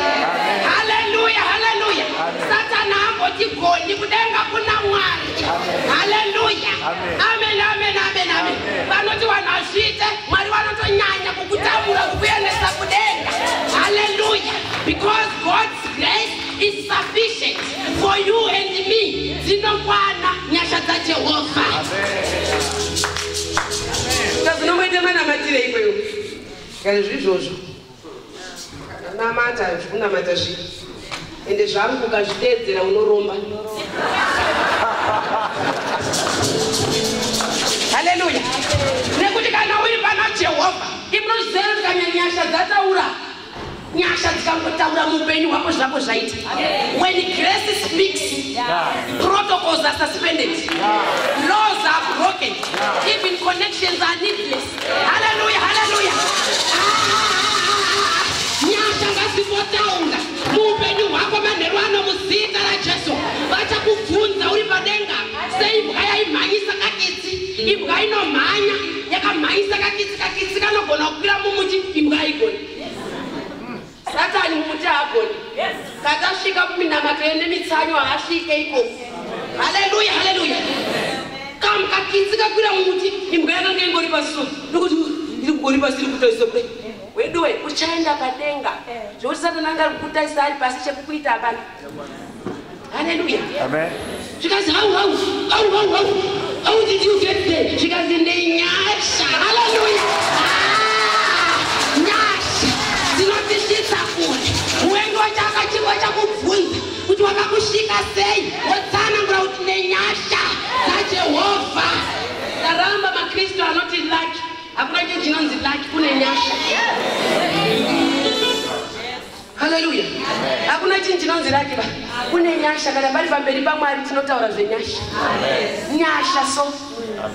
Hallelujah, hallelujah. Satan hapo jikoni kudenga kuna mwali. Hallelujah. Amen, amen, amen, amen. Vanoti wanashite, mwali wanotonyanya kukutamura kuyenesa kudenga. Hallelujah. Because God's grace is sufficient for you and me. Zinokwana nyasha za Jehova. Kazi nomwete mana matire ikweyo. Kazi zvizvozvo. Namata zvikunamata zvi. Ende zvangu ukazvidedzera unoromba. Hallelujah. Nekuti kana uimba na Jehova, imunozera kanyanyasha dzataura. Nyasha dzikangotaura muupenyu hwako zvako zvaita. When grace speaks, protocols are suspended, laws are broken, even connections are needless. Hallelujah, hallelujah. Nyasha ngazipotaura muupenyu hwako manheru ano muzita raJesu. Vachakubvunza uri padenga, sei imbwa yaimhanyisa kakitsi, imbwa inomhanya yakamhanyisa kakitsi kanogona kukwira mumuti, imbwa igoni. Satani mumuti agoni. Katasvika kuminamato yenemitsanyo haasvike ikoko. Hallelujah, hallelujah. Kakitsi kakwira mumuti, imbwa yakanga ingori paso. Nokuti iri kugori pasi iri kutoisa kudai. Weduwe uchaenda padenga. Zvekuti Satani anga kukutaisa ari pasi chekukuita hapana. Hallelujah. Amen. Zvikazi how did you get there? Zvikazi nenyasha. Hallelujah. Nyasha. Dzinotishisa kuti. Mwengi wachakachirwa chakubvunza kuti wakakusvika sei? Wotsanangura kuti nenyasha dzaJehovha. Ndaramba maKristu anoti lucky. Hakuna chinhu chinonzi lucky, kune nyasha. Hallelujah. Hakuna chinhu chinonzi lucky ba. Kune nyasha kana pari pamberi paMwari tinotaura zvenyasha. Nyasha so.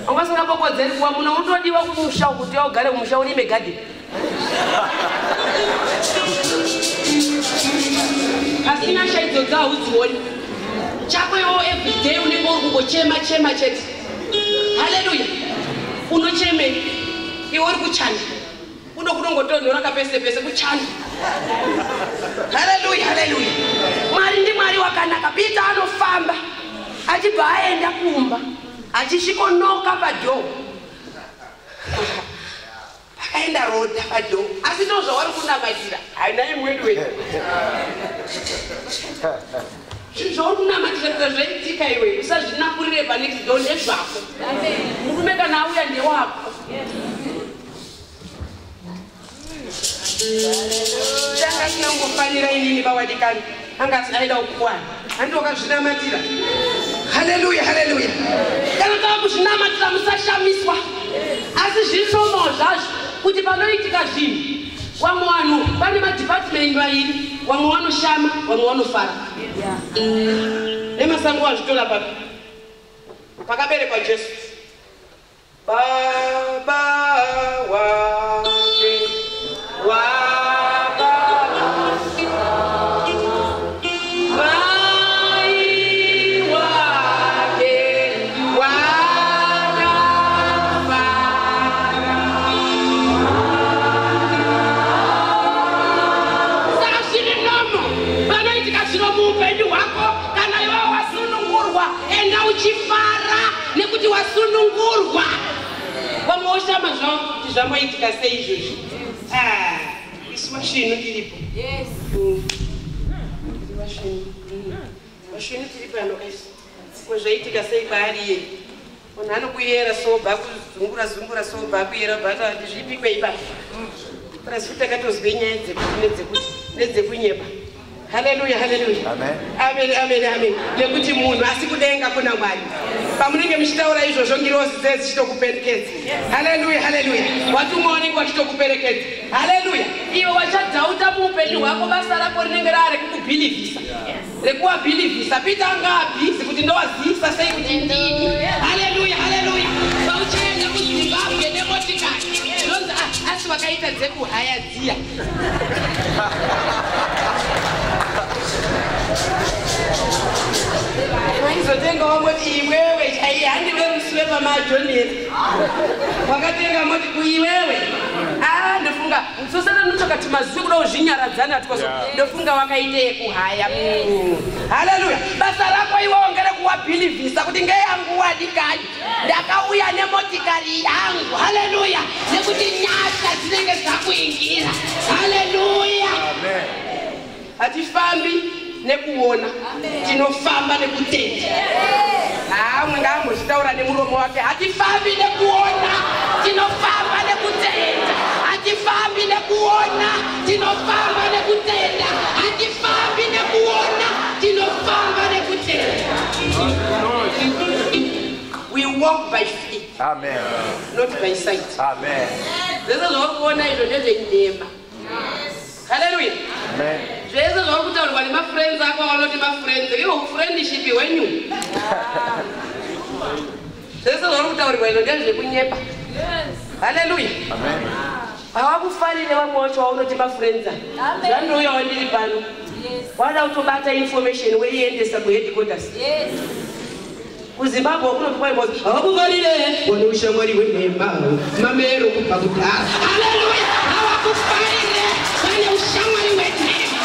Ungasingabokodzeri kuwa muno unotodiwa kumusha kuti ugare kumusha urime garden. Asi nyasha idzodzo haudzioni. Chako iwo everyday unenge uri kungochema chete. Hallelujah. Unochemei. Iwe uri kuchanda. Unokunongotonhora kapese kuchanda. Hallelujah, hallelujah. Mwari ndi Mwari wakanaka. Peter anofamba achibva aenda kumba achisvikonoka padhoo. Akaenda roda padhoo. Asi ndozvavari kunamatira. Haina imwedu wedu. Zvauri kunamatira zvaitika iwe. Usazvinakurire panext door nezvako. Murume kana auya ndewako. Changa chinongofanira inini vawadikani. Angati aida kukuwana. Handokazvinamatira. Hallelujah, hallelujah. Kana tava kuzvinamatira musashamiswa. Asi zvishomo zvazvo kuti panoitika zvinhu. Vamwe vanhu pane madepartment mairi. Vamwe vanoshama, vamwe vanofara. Nemasango azvitora papa. Pakaberekwa Jesu. Baba wake vakasunungurwa vamwe oshama zvavo kuti zvamboitika sei izvozvi. Isu vasvinu tiripo, vasvinu tiri pano kaisi ko zvaitika sei kwaari iye munhu anokuyera soba kuzungura soba kuyera bhata kuti zvipikwe ipapo rasi kuti takatozwe nyaya dzekuti nedzekunyeba. Haleluya, haleluya, amen, amen, amen. Nekuti munhu asi kudenga kuna Mwari pamunenge muchitaura izvozvo ngirozi dzese dzichitokuperekedza. Haleluya, haleluya, watumwa unenge wachitokuperekedza. Haleluya, iwe wachadhauta muupenyu hwako basa rako rinenge rari rekukubhilivhisa, rekuwabhilivhisa. Pita ngaabhizi kuti ndowazivisa sei kuti ndini. Haleluya, haleluya, pauchaenda kuZimbabwe nemotikari zonzi asi wakaita dzekuhaya dziya. Waizotenga wamoti iwewe chaiye handiwe musiwe pamajoneri wakatenga moti kuiwewe ndofunga sosana notokati mazivi kuda kuzvinyaradzana tikoso ndofunga wakaite yekuhaya. Haleluya, basa rako iwe ongere kuwabhilivhisa kuti ngeyangu wadikani ndakauya nemotikari yangu. Haleluya, nekuti nyasha dzinenge dzakuingira. Haleluya, hatifambi nekuona, tinofamba nekutenda. Amwe ngaambozvitaura nemuromo wake, hatifambi nekuona, tinofamba nekutenda. Hatifambi nekuona, tinofamba nekutenda. Hatifambi nekuona, tinofamba nekutenda. We walk by faith, Amen. not by sight. Amen. Zvese zvakuona izvo ndezvenyema. Haleluya, Amen. zvese zvakutaurwa nemafriends ako vanoti mafriends iwo friendship hwenyu. Zvese zvakutaurirwa izvo ndezvekunyepa. Haleluya, Amen. havakufarire vamwe vacho vaunoti mafriends ava zvandouyawo ndiri pano wada kutobata information weiendesa kuheadquarters. kuZimbabwe kunokupaimbozi havakufarire wone ushamwari hwenhema mamero kubva kudhara. Haleluya, havakufarire vane ushamwari hwenhema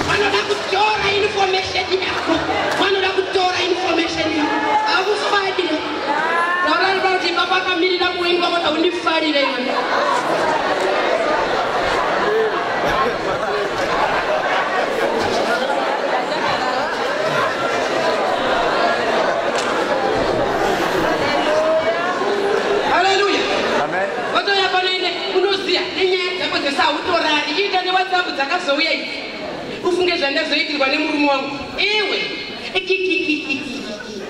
vanoda kutora information yako, vanoda kutora information yako. Havakufarire taurari pauti baba akamirira kuingwa voda kundifarire iwe. Dzakazouya ufunge zvandazoitirwa nemurume wangu iwe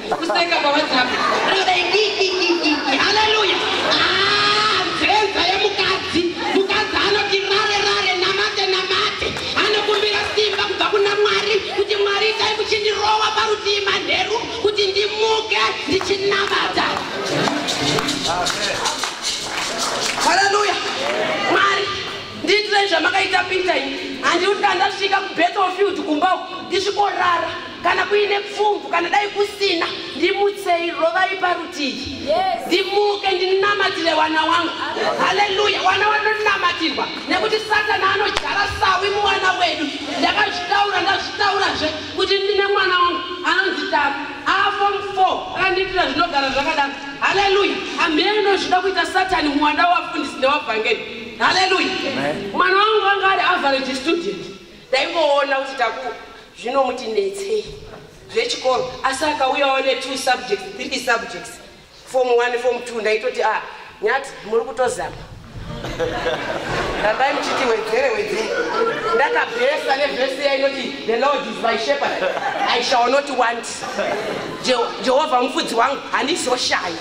kuseka paWhatsApp. Haleluya, nzenza yemukadzi, mukadzi anoti rare namate anokumbira simba kubva kuna Mwari kuti Mwari itai kuchindirowa parutivi manheru kuti ndimuke ndichinamata. Haleluya, Mwari ndiitire zvamakaita Peter ini. Handikuti kana ndasvika kubattlefield kumba ndisvikorara kana kuine pfumvu kana dai kusina ndimutsei rovai parutivi ndimuke ndinamatire wana wangu. Haleluya, wana vanonamatirwa nekuti Satani anojara sawi muwana wedu. Ndazvitaurazve kuti ndine mwana wangu anonzi Tabu aform 4 akandiitira zvinogara zvakadaro. Haleluya, ameno zvida kuita Satani muwanda wafundisi newabhangeri. Haleluya, mwana wangu anga ari average student ndaingoona kuti Tabu zvino muti netsei zvechikoro asi akauyawo ne2 subjects 3 subjects form 1 form 2 ndaitoti nyati muri kutozama ndakai muchiti wedzere ndakabhesa nevhesi yainoti the Lord is my shepherd I shall not want. Jehovha mufudzi wangu handizoshaya.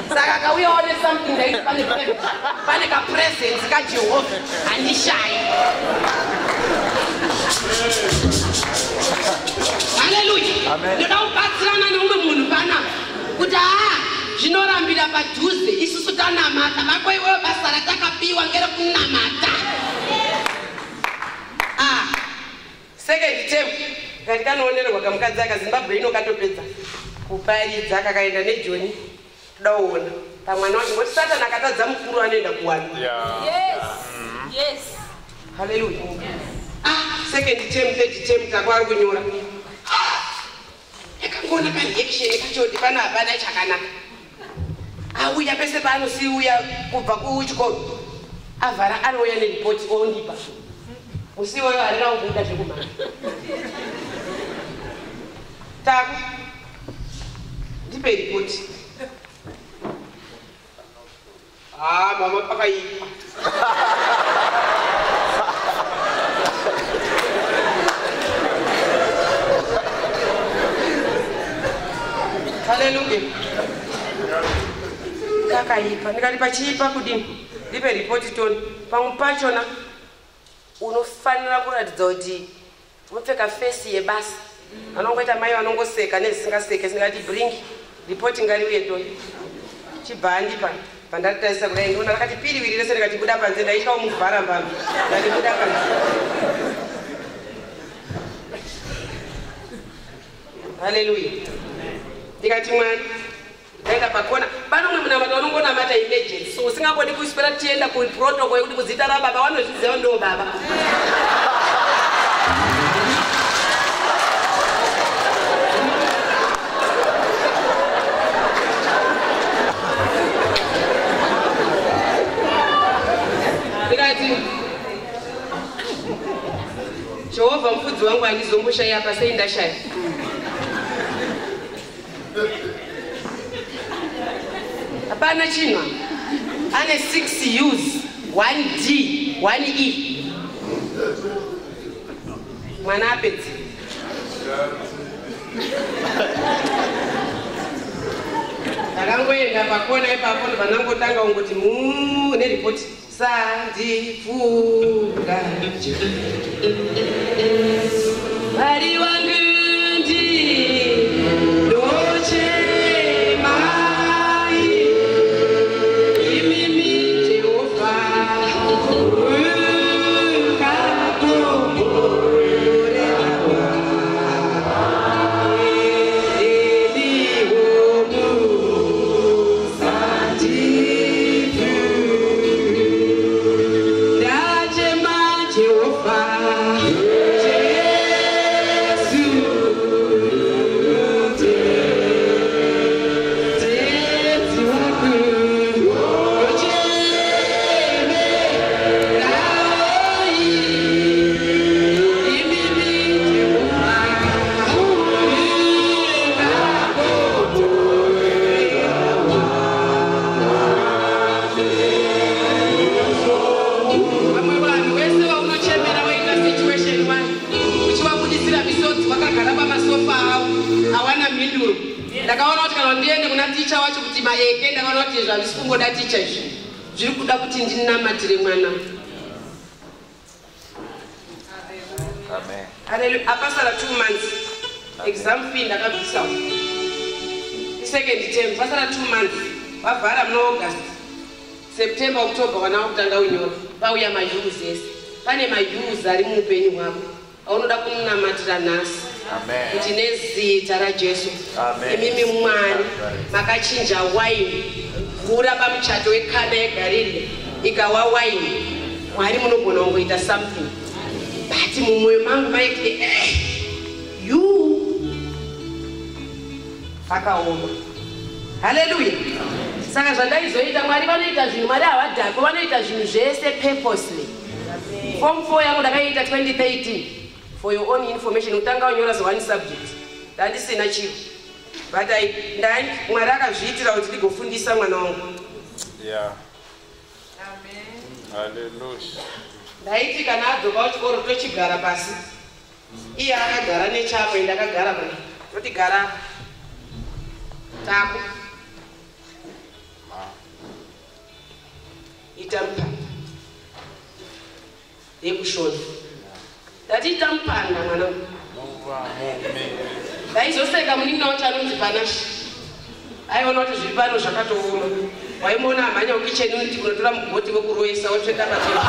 Saka akauyawo nesomething ndaiti pane kapresence kaJehovha handishaya. Haleluya, ndoda kubatsirana neumwe munhu pana kuti zvinorambira padhuze isusu tanamata vako iwewe basa ratakapiwa ngerekunamata. Second term kati kanoonerwa kamukadzi akaZimbabwe ino katopedza kuparidza kakaenda neJoni toda kuona pamwana wacho ngoti Satani akatadza mukuru anoenda kuwana. Haleluya, second term third term takwari kunyora yakangona kareaction kachoti pana hapana chakanaka auya pese paanosiuya kubva kuchikoro avhara anouya neripoti ondipa usiwoyo harina kubuda zvekumhanya taku ndipe ripoti mama pakaipa haleluya takaipa ndikati pachiipa kudini ndipe ripoti toni pamwe pachona unofanira kuratidza kuti unopfeka fesi yebasa vanongoita mai vanongoseka nezvisingaseke sindikati bring ripoti ngariuye toni chibva andipa pandataisa kudai ndiona rakati piriwiri rese ndikati buda panze ndaityawo muvhara mbambi ndati buda panze haleluya ndikati mwari ndaenda pakona panomwe munamata vanongonamata emergency so usingakoni kuswera tienda kuprotocol yekuti kuzita rababa vanozviziva ndo baba ndikati Jehovha mfudzi wangu handizomboshayi pasei ndashaya hapana chinwa ane 6 U's 1 D 1 E mwana apedzi ndakangoenda pakona ipapo vanangotanga ungoti neripoti sandifura Hari wangu ndakaona kuti kana ndiende kuna ticha wacho kuti maeke ndakaona kuti zvavisi kungoda ticha izvi zviri kuda kuti ndinamatire mwana haleluya apasara 2 months exam fee ndakabvisa second term pasara 2 months vavhara muna August September October wana kutanga unyora pauya mayuzi ese pane mayuzi ari muupenyu hwako aunoda kunamatira nhasi kuti nezita raJesu imimi Mwari makachinja waini mvura pamuchato wekana yeGarirea ikawa waini Mwari munogona kungoita something but mumwoyo mangu maiti you akaoma haleluya saka zvandaizoita Mwari vanoita zvinhu Mwari havadhako vanoita zvinhu zvese purposely form 4 yangu ndakaita 2013 for your own information utanga unyora one subject ndandisina chiro but Mwari akazviitira kuti ndigofundisa mwana wangu Hallelujah. ndaiti kana adzoka kuchikoro tochigara pasi iye akagara nechako ndakagara pasi toti gara tako ita mpanda yekushona ndati ita mpanda mwanangu ndaizoseka munin'ina wacho anonzi Panashi aiona kuti zviri pano zvakatooma waimona amhanya kukicheni uti unotora mugoti wekuroesa wotsveta mateu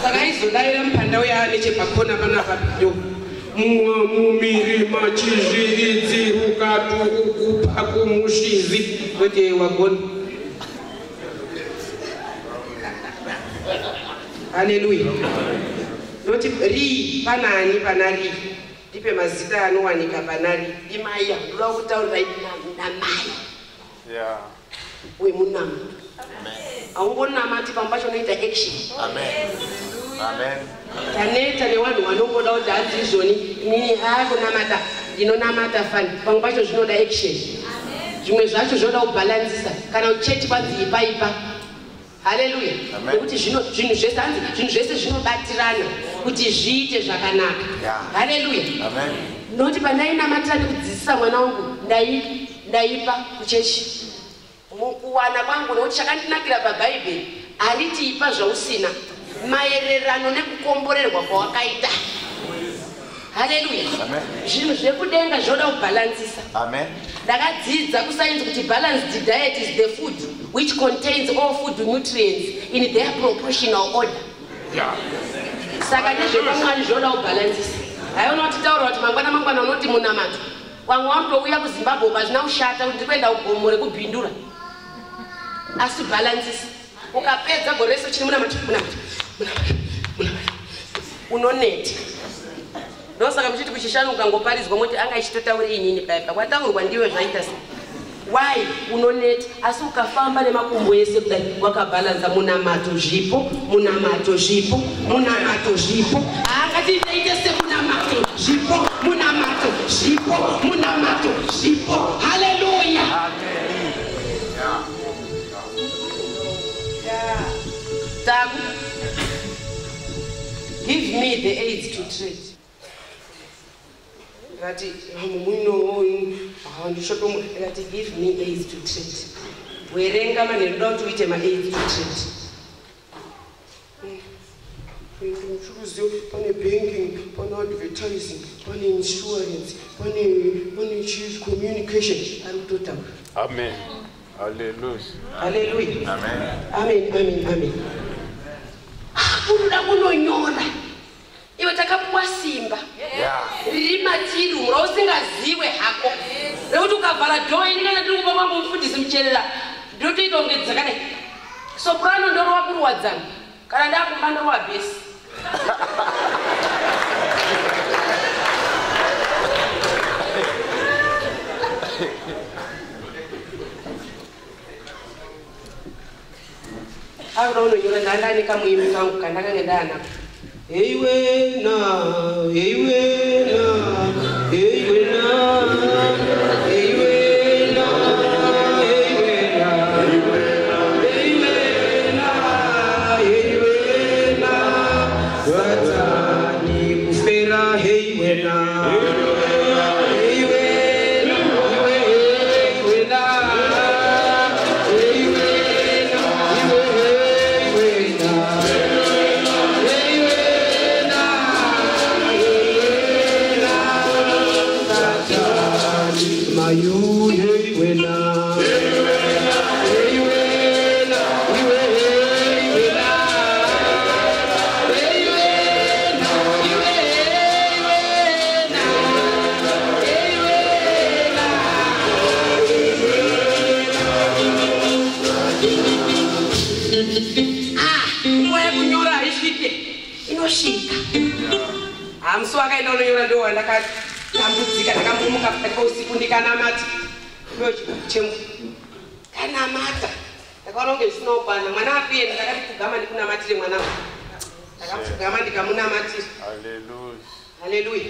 saka aizodaira mupanda uya nechepakona panapa yo mumirima chizviridzi rukatukukupa kumushizi kuti wagona haleluya noti ri panani panari ndipe mazita anowanika panari imai ndoda kutaurira namai wemunama aungonamati pambacho noita action taneta nevanhu vanongoda kuti hadzizvoni inini kunamata ndinonamata fani pambacho zvinoda action zvimwe zvacho zvoda kubhalansisa kana uchechi kwanzi ipaipa. Haleluya. Nekuti zvinhu zvese zvinobatirana kuti zviite zvakanaka. Haleluya. Noti pandainamatira nekudzidzisa mwana wangu ndaipa kuchechi mukuwana kwangu nokuti chakandinakira pabhaibheri hariti ipa zvausina maererano nekukomborerwa kwawakaita. Haleluya. Zvinhu zvekudenga zvoda kubhalansisa. Ndakadzidza kusainzi kuti balanced diet is the food which contains all food nutrients in their proportional order. Saka nezvepamwari zvoda kubhalansisa. Haiona kuti taura kuti mangwana unoti munamato kwamwe wamutouya kuZimbabwe ukazvina kushata kuti ndikuenda kugomo rekubhindura asi balansisa. Ukapedza gore rese chiri munamato unoneta. Ndosaka muchiti kuchishanu ukangoparidzwa moti anga ichitotaura inini paipa kwataurwa ndiwe zvaita sei. Why unoneta asi ukafamba nemakumbo ese kudai wakabhalansa munamato zvipo angati ite semunamato zvipo. Haleluya. Tagu, give me the aids to trade. Rati rati give me aids to trade. Werenga mane don't uite ma aids to trade. Pane banking, pane advertising, pane insurance, pane chief communication. Amen. Hallelujah. Amen. Kuda kunonyora. Iwe takapuwa simba. Riri matiru usingaziwe hako. Lekuti ukavhara door indikana tiri kupa kwangu mufundisi mucherera. Ndotoita kunge dzakadai. Soprano ndoro wakurwadzana. Kana ndakumba ndoro wabhesi. Aura unonyora ndandani kamuimi kangu kandakange ndanako. Hey wena. Amso akaenda unonyora ndo ndakatambudzika ndakamumuka pakati usiku ndikanamata. Chemu kanamata. Ndakaona kunge zvisina kukwana. Mwana apiyenda ndakati kugama ndikunamatire mwana wangu. Ndakapfugama ndikamunamatira. Haleluya.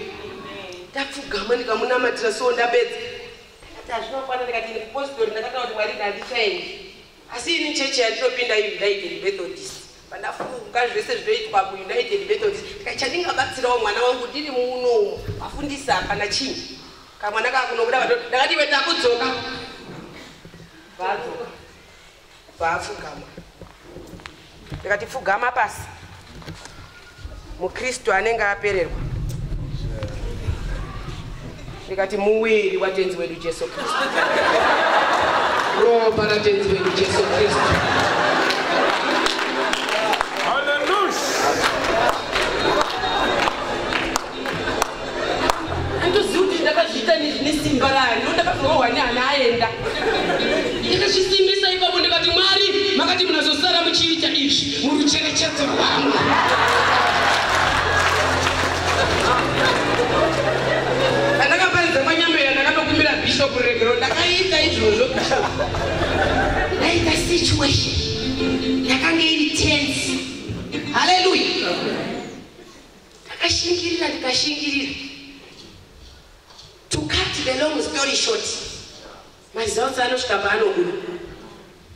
Ndapfugama ndikamunamatira so ndapedza. Ndakati hazvinokwana ndikati ndipostori ndakataura kuti Mwari ndandichaendi. Asi ini chechi yandinopinda United Methodist. Pandafunga zvese zvinoitwa kuUnited Methodist. Chandingabatsirawo mwana wangu ndiri muno afundisa hapana chinyi. Kamwana kakunobuda vato ndakati iwe takudzoka. Vafugama. Ndakati fugama pasi. Mukristu anenge apererwa. Ndikati muwiri watenzi wedu Jesu Kristu. Roba ratenzi wedu Jesu Kristu. Ndakazviita ndakazorohwa neana aenda. Ndakazvisimbisa ipapo ndikati Mwari makati munazosara muchiita izvi murucherechedzo rwangu. ndikashingirira. To cut the long story short, maziso anosvika paanobuda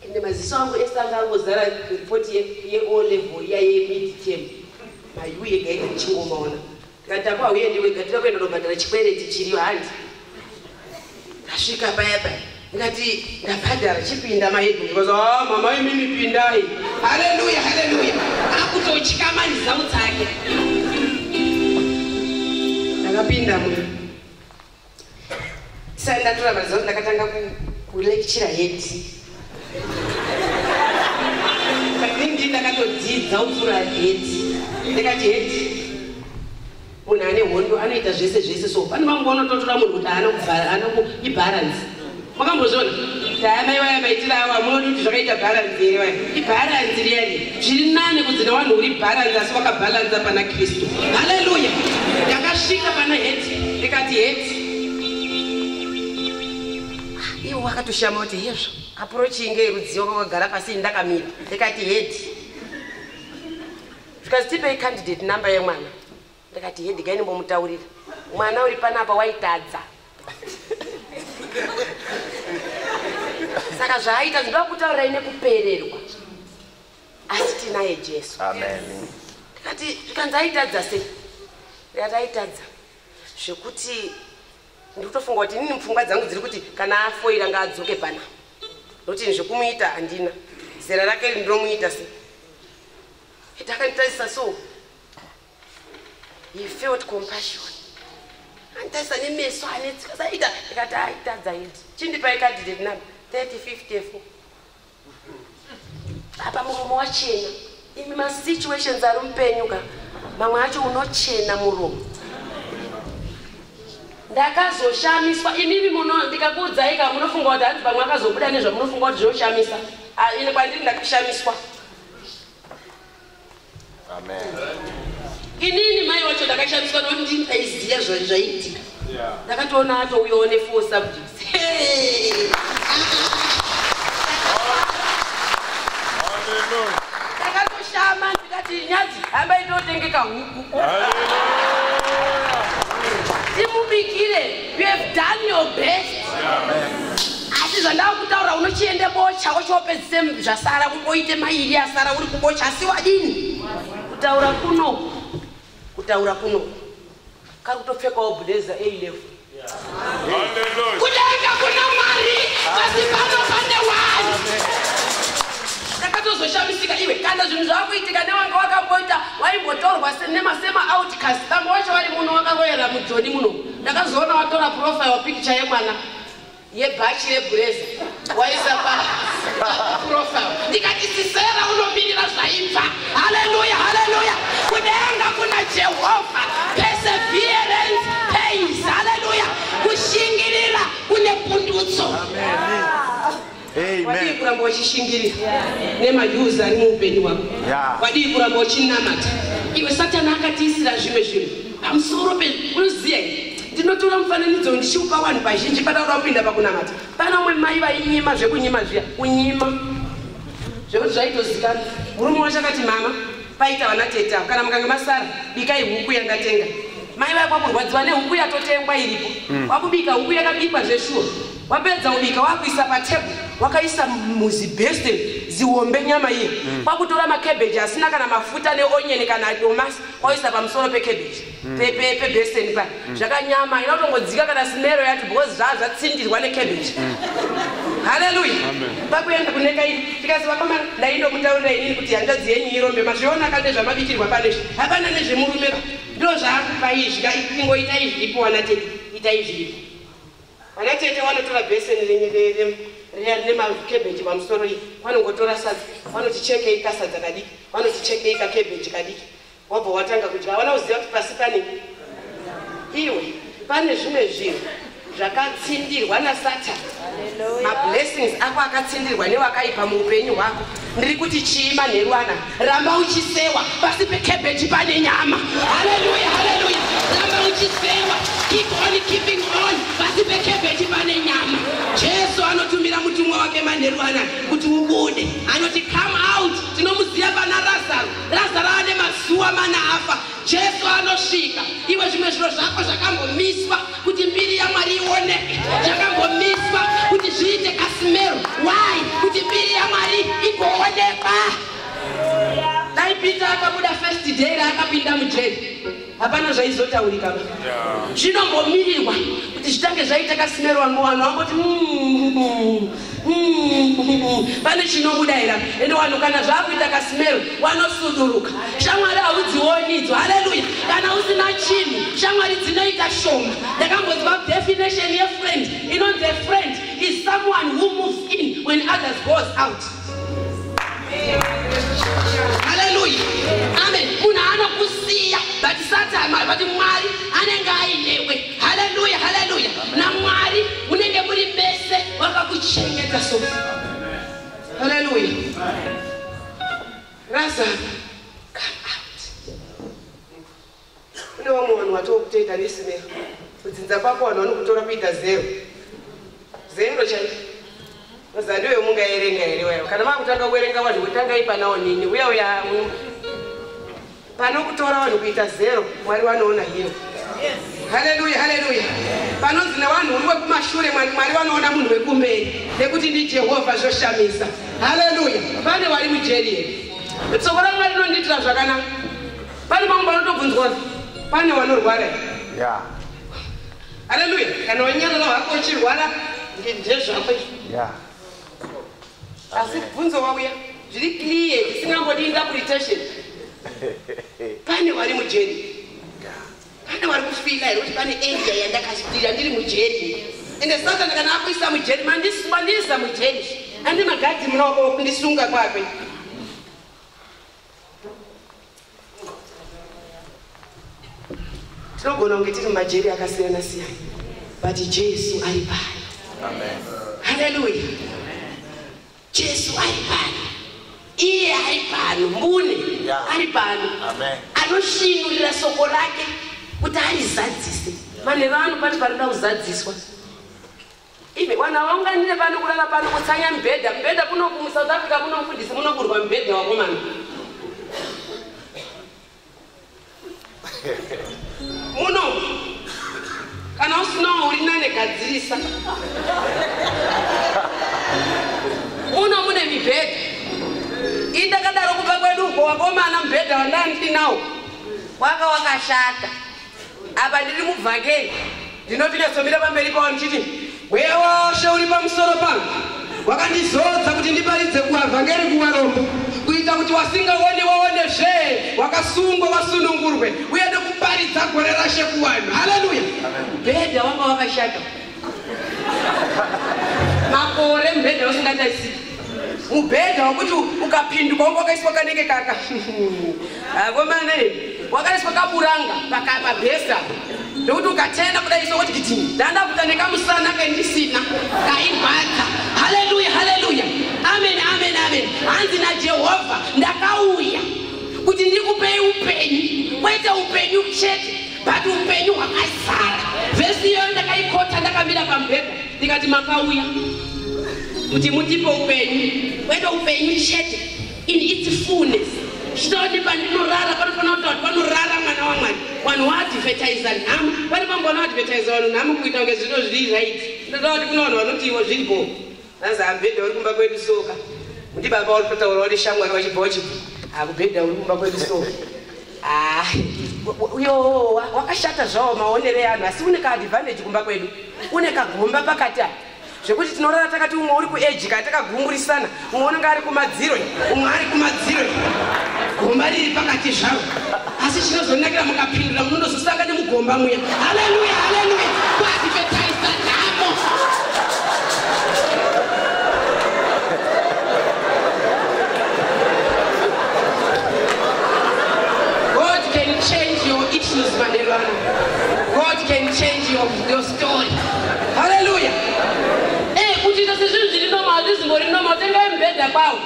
ende maziso angu esanga angozara ripoti ye-O level iya ye-mid-term maiu yega ine ndichingomaona ndikati apa uye ndiwega tira kuenda kundobhadhara chikwereti chiriyo handi ndasvika paya paya ndikati ndabhadhara chipinda mayedu ndikaza mama imimi pindai. Haleluya, haleluya. Akutochikamanisa mutsake ndakapinda muno sandatora maziso ndakatanga kulectura heti ndingi ndakatodzidza upfura heti ndikati heti munhu ane hondo anoita zvese zvese so pane manguva unototora munhu kuti anoibharansi makambozviona taamai vaya maitira ava munoti kuti zvakaita bharansi here vaya ibharansi riyani zviri nane kudzina vanhu uri bharansi asi vakabhalansa pana kristu. Haleluya. Ndakasvika pana heti ndikati heti iwo wakatoshama kuti hezvo apurochi inge rudzivo kwakagara pasi ndakamira ndikati hedi zvikazitipei candidate number yemwana ndikati hedi gainimbomutaurira mwana uri panapa waitadza saka zvaaita zvinoda kutaurirai nekupererwa asi tinaye Jesu. Amen. Ndikati zvikanzi aitadza sei ndikati aitadza zvekuti ndikutofunga kuti nini mupfungwa dzangu dziri kuti kana afoira ngaadzoke pana nokuti zvekumuita handina zera rake ndinomuita se takanditarisa so he felt compassion anditarisa nemeso anetsika saita ndikati aitadza hedi chindipai candidate number 3054 apa muromo wachena imi masituations ari mupenyuka mamwe acho unochena muromo ndakazoshamiswa imimi muno ndikakuudzaika munofunga kuti hanzi pamwe akazobuda nezvamunofunga kuti zvinoshamisa ine kwandiri ndakashamiswa. Amen. Inini mai wacho ndakashamiswa nokuti ndini ndaiziva zvaitika ndakatoona atouyawo ne4 subjects. Ndakatoshama ndikati nyadzi hamba itotengeka huku. Timubikire, you have done your best. Asi zvandava kutaura unochiende bocha wochopedzise zvasara kumboite mairi asara uri kubocha asi wadini kutaura kuno kari kutopfekawo bhureza A-level. Kudenga kuna Mwari asi pano pane wani. Ndakatozoshamisika iwe kana zvinhu zvakuitika newanga wakamboita waimbotorwa nemasema outcast vamwe wacho vari muno wakaroyera mudzoni muno ndakazoona watora profile picture yemwana yebhachi rebhureza waisa paprofile ndikati sisera unomirira zvaibva. Haleluya, haleluya. Kudenga kuna Jehovha perseverance pays. Haleluya. Kushingirira kune pundutso. Amen. Wadii kuramba uchishingirira nemayuza ari muupenyu wako wadii kuramba uchinamata iwe satani akatiisira zvimwe zvinhu pamusoro unoziya ndinotora mufananidzo ndichiupa vanhu pazhinji pataura kupinda pakunamata pana umwe mai vainyima zvekunyima zviya kunyima zvekuti zvaitozikana murume wacho akati mama paita vana tete avo kana mukange masara bikai huku yandatenga mai vai kwakurwadziwa nehuku yatotengwa iripo wakubika huku yakabikwa zveshuwa wapedza ubika wakuisa patebhuru wakaisa muzibhesiteni ziombe nyama iye kwakutora makebheji asina kana mafuta neonyeni kana domasi waisa pamusoro pekebheji pebhesiteni pa zvakanyama ina kutongodzika kana simero yacho because zvatsindirwa nekebheji. Haleluya. Pakuenda kuneka iyi tikasi vakomana ndaindomutaurira inini kuti hanzvadzi yenyu irombe mazviona kane zvamabikirwa panezvi hapana nezvemurumeva ndo zvaakupa izvi ingoita izvi ipo wana tete ita izvi ipo wana tete wanotora bheseni nemakebheji pamusoro iyi vanongotora sadza vanoti chekei kasadza kadiki vanoti chekei kakebheji kadiki wabva watanga kudya havana kuziva kuti pasi pane iwe pane zvimwe zvinhu zvakatsindirwa nasatani. Mablessings ako akatsindirwa newakaipa muupenyu hwako ndiri kuti chiima nerwana ramba uchisewa pasi pekebheji pane nyama. Haleluya, haleluya. ramba uchisewa, keep on keeping on, basi pekebeti pane nyama. Jesu anotumira mutumwa wake manherwana kuti ubude, anoti come out. Tinomuziva pana Lazaro, Lazaro ane mazuva mana afa. Jesu anosvika, iwe zvimwe zviro zvako zvakambomiswa kuti mbiri yaMwari ioneke, zvakambomiswa kuti zviite kasimero. Why? Kuti mbiri yaMwari igoonekwa. Dai Peter akabuda first day akapinda mujeri, hapana zvaizotaurika. Zvinombomirirwa kuti zvitange zvaita kasimero. Vanhu vangoti pane chinobudaira, ende vanhu kana zvakuita kasimero vanosuduruka. Shamwari haudzionidzo. Haleluya. Kana usina chinhu, shamwari dzinoita shoma. Ndakamboziva definition yefriend. You know, the friend is someone who moves in when others goes out. Hallelujah. Amen. Munhu anokusiya but Satan, but Mwari anenge ainewe. Hallelujah. Hallelujah. Na Mwari unenge muri mese wakakuchengeta so. Hallelujah. Lazaro, come out. Kune vamwe vanhu vatokutoita nesimero. Kudzinza kwako vanhu vanokutora kuita zero. Zero chaiko. Mazandiwe mungaerenga here wewe. Kana makutanga kuerenga vanhu kutanga ipanawo nini. Uya panokutora vanhu kuita zero, Mwari vanoona hiyo. Hallelujah. Hallelujah. Panonzi nevanhu uri wekumashure, Mwari vanoona munhu wekumberi. Nekuti ndi Jehovha zvoshamisa. Hallelujah. Pane vari mujeri here. Tsoko raMwari rinonditira zvakanaka. Pane mamwe vanotobvunzwa, pane vanorwara. Yeah. Hallelujah. Kana wanyarara hako uchirwara, ndezvako. Yeah. Asi bvunzo wauya zviri clear, isingambodi interpretation. Pane vari mujeri. Pane vari kufila here kuti pane area yandakazvidira ndiri mujeri. Ende Satani kana akuisa mujeri, mandisa mujeri. Andi magadhi munaoko wokundisunga kwakwe. Tinogona kunge tiri majeri akasiyana siyana, but Jesu ari pano. Amen. Hallelujah. Jesu ari pano. Iye ari pano. Mbune ari pano. Amen. Anoshinurira soko rake kuti arizadzise. Manhero ano pati parida kuzadziswa. Ive vanhu havaunganire pano kulala pano kutsanya mibhedha. Mibhedha kuno kuSouth Africa kunomufundisi munoburwa mibhedha wakomana. Muno kana usinawo uri nane gadzirisa. Muno mune mibhedha. Indakadaro kubva kwedu uko wakomana mibhedha wandandinawo waka wakashata. Apa ndiri muvhakeni ndinoti ndazomira pamberi pawo ndichiti wewoshe uri pamusoro pangu wakandizodza kuti ndiparidze kuvhangeri kuvarombo kuita kuti wasingaoni waonezve, wakasungwa wasunungurwe uende kuparidza gore rashe kuvanhu. Haleluya. Mubhedha wanga wakashata. Makore mubhedha usingataisiki. Mubhedha wakuti ukapinduka wanga wakaiswa kanenge kaka. Akomana wakaiswa kaburanga pakabhesa. Ndokuti ukatenda kudaiswa kuti kitini ndanda kuita nekamusana kendisina kairwadza. Haleluya. Haleluya. Amen. Amen. Amen. Hanzi naJehovha ndakauya kuti ndikupei upenyu, kwete upenyu chete but upenyu hwakazara. Vhesi iyo ndakaikota ndakamira pambhedha ndikati makauya kuti mutipe upenyu, kwete upenyu chete in its fullness. Chitaoti pandinorara panofanira kuti panorara mwana waMwari. Vanhu vaadvertisa nhamo, pane pambona vaadvertisa vanhu nhamo kuita kunge zvino zviri right. Ndoda kuti kuna vanhu vanoti iwo zviripo. Nazi mubhedha uri kumba kwedu soka. Muti baba uri kutaura kuti shamwari wachibva wachibva. Mubhedha uri kumba kwedu soka. Uyo wakashata zvawo maonere evanhu, asi une kaadvantage kumba kwedu. Une kagomba pakati apa. Zvekuti tinorara takati umwe uri kuedge takagumburisana, umwe unenge ari kumadziro, umwe ari kumadziro. Gomba riri pakati zvaro. Asi chinozonakira mukapindura munozosanga nemugomba muya. Haleluya. Haleluya. Kuadvertisa nhamo. God can change your issues, Madelwana. God can change your story. Hallelujah. Kuti ndasezvinhu zviri normal zvizimbori normal tengai mubhedha kwawo.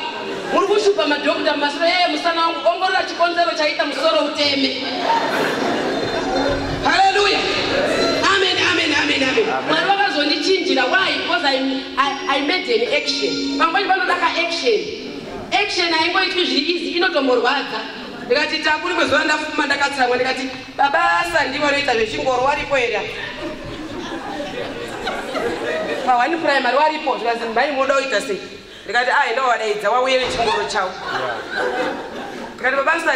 Muri kushupa madhokita masoro musana wangu ongorora chikonzero chaita musoro uteme. Hallelujah. Hallelujah. Amen, amen, amen, amen. Mwari wakazondichinjira. Why? Because I made an action. Pamweni panodaka action. Action haingoitwi zviri easy, inotomborwadza. Ndikati takuri kwezuva ndafuma ndakatsamwa ndikati babasa ndivo noita zvechingoro waripo here. Pa1 primary waripo zvikazi mbai moda kuita sei. Ndikati ndo wadaidza wauye nechingoro chavo. Ndikati babasa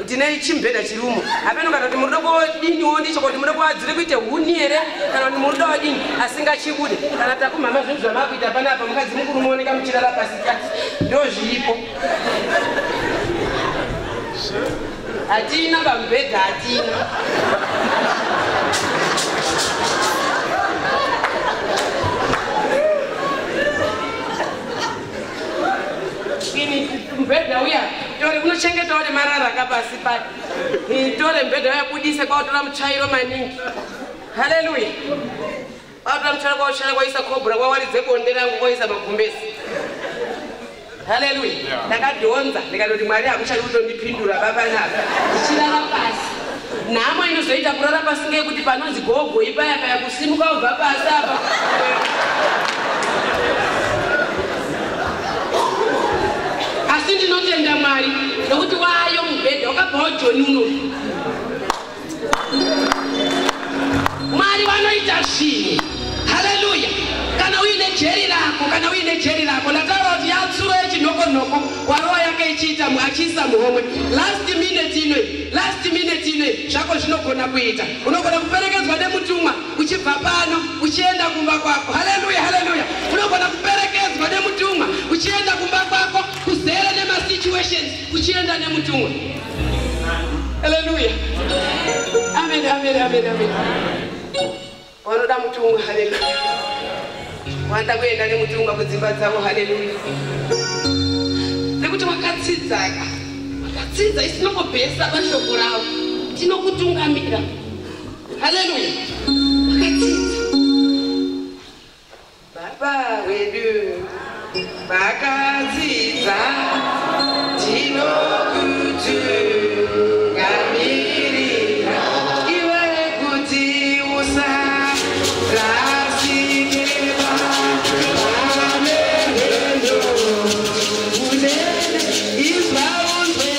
ndine chimbhedha chirumo. Apeno kana kuti munoda kudiniwo ndicho kuti munoda kuadzire kuite huni here kana kuti munoda wadini asingachibude. Kana takumama zvinhu zvamakuita panapa mukadzi mukuru muoneka muchirara pasi chati. Ndo zviripo. Hatina pambhedha hatina. Ini mbhedha uya tore unochengeta uri marara akapasi pale. Tore mbhedha uya budise kwautora mutsvairo maningi. Haleluya. Kwautora mutsvairo kwaushaya kwaisa kobhura kwawaridze bonde rangu kwaisa magumbezi. Haleluya. Ndakadhonza ndikati Mwari hakuchari kutondipindura baba napa. Ndichirara pasi. Nhamo inozoita kurara pasi ngekuti panonzi gogo ipaya paya kusimuka ubva pasi apa. Asi ndinotenda Mwari nokuti wayo mubhedha wakabvawo John uno. Mwari vanoita zvinhu. Haleluya. Kana uine jeri rako ndataura kuti yatsuro yechinhokonhoko warova yake ichiita achiisa muhomwe. Last minute inoi zvako zvinogona kuita. Unogona kuperekedzwa nemutumwa uchibva pano uchienda kumba kwako. Haleluya, haleluya. Unogona kuperekedzwa nemutumwa uchienda kumba kwako kuzere nemasituations uchienda nemutumwa. Haleluya. Amen, amen, amen, amen. Wanoda mutumwa. Haleluya. Wanda kuenda nemutumwa kudzimba dzavo. Haleluya. Nekuti wakatsidzaka. Wakatsidza isinongobhesa bashoko ravo. Tinokutungamira. Haleluya. Wakatsidza. Baba wedu vakadzidza tinokutungamirira iwe kuti usarasikirwa vamehendo unene izvaunzwe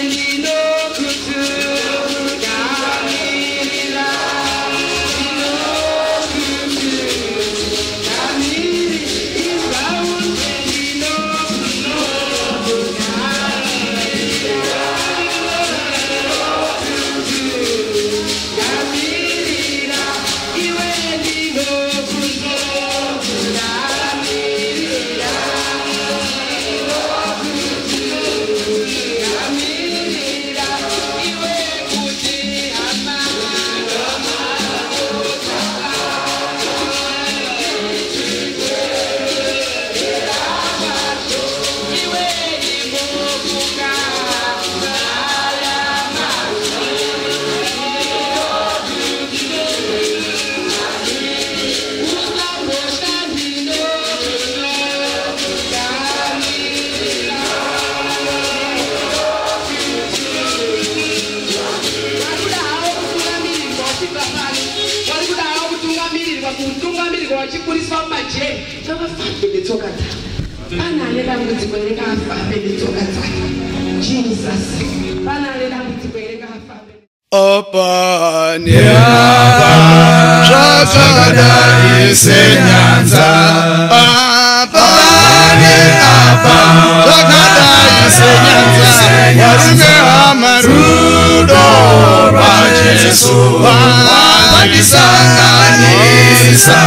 ndinokutungamirira wachikuriswa mumajeri vakafambe netsoka dzake. Pana ane dambudziko ere ngafambe netsoka dzake. Jesus. Pana ane dambudziko ere ngafambe. Apa neapa zvakadai senyanza. Apa neapa zvakadai senyanza. Varume hama rudo rwaJesu vandisanganisa.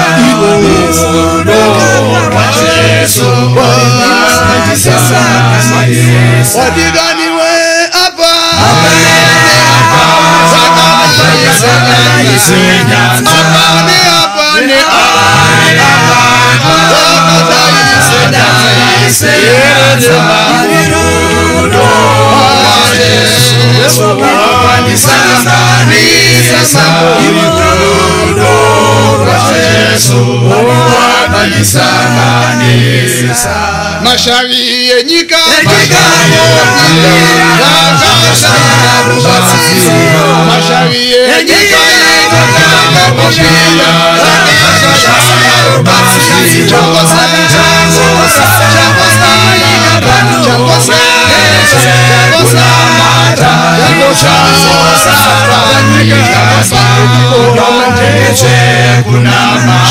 Rudo rwaJesu vandisanganisa. Wadiganiwe apa Yesu mashavi yenyika mashavi yenyika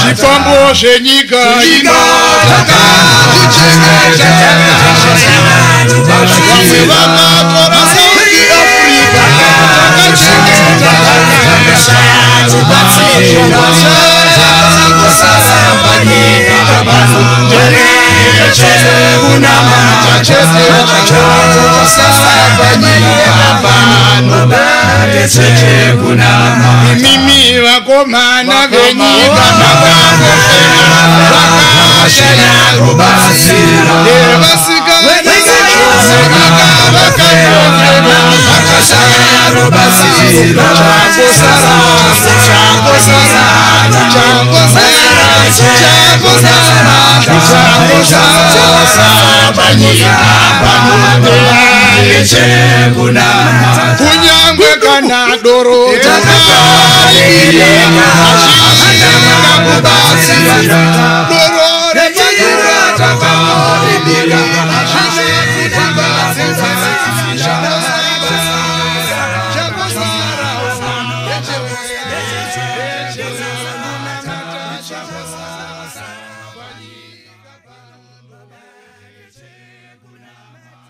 Chifambo shenyika mimi vakomana venyika kunyangwe kana doro doro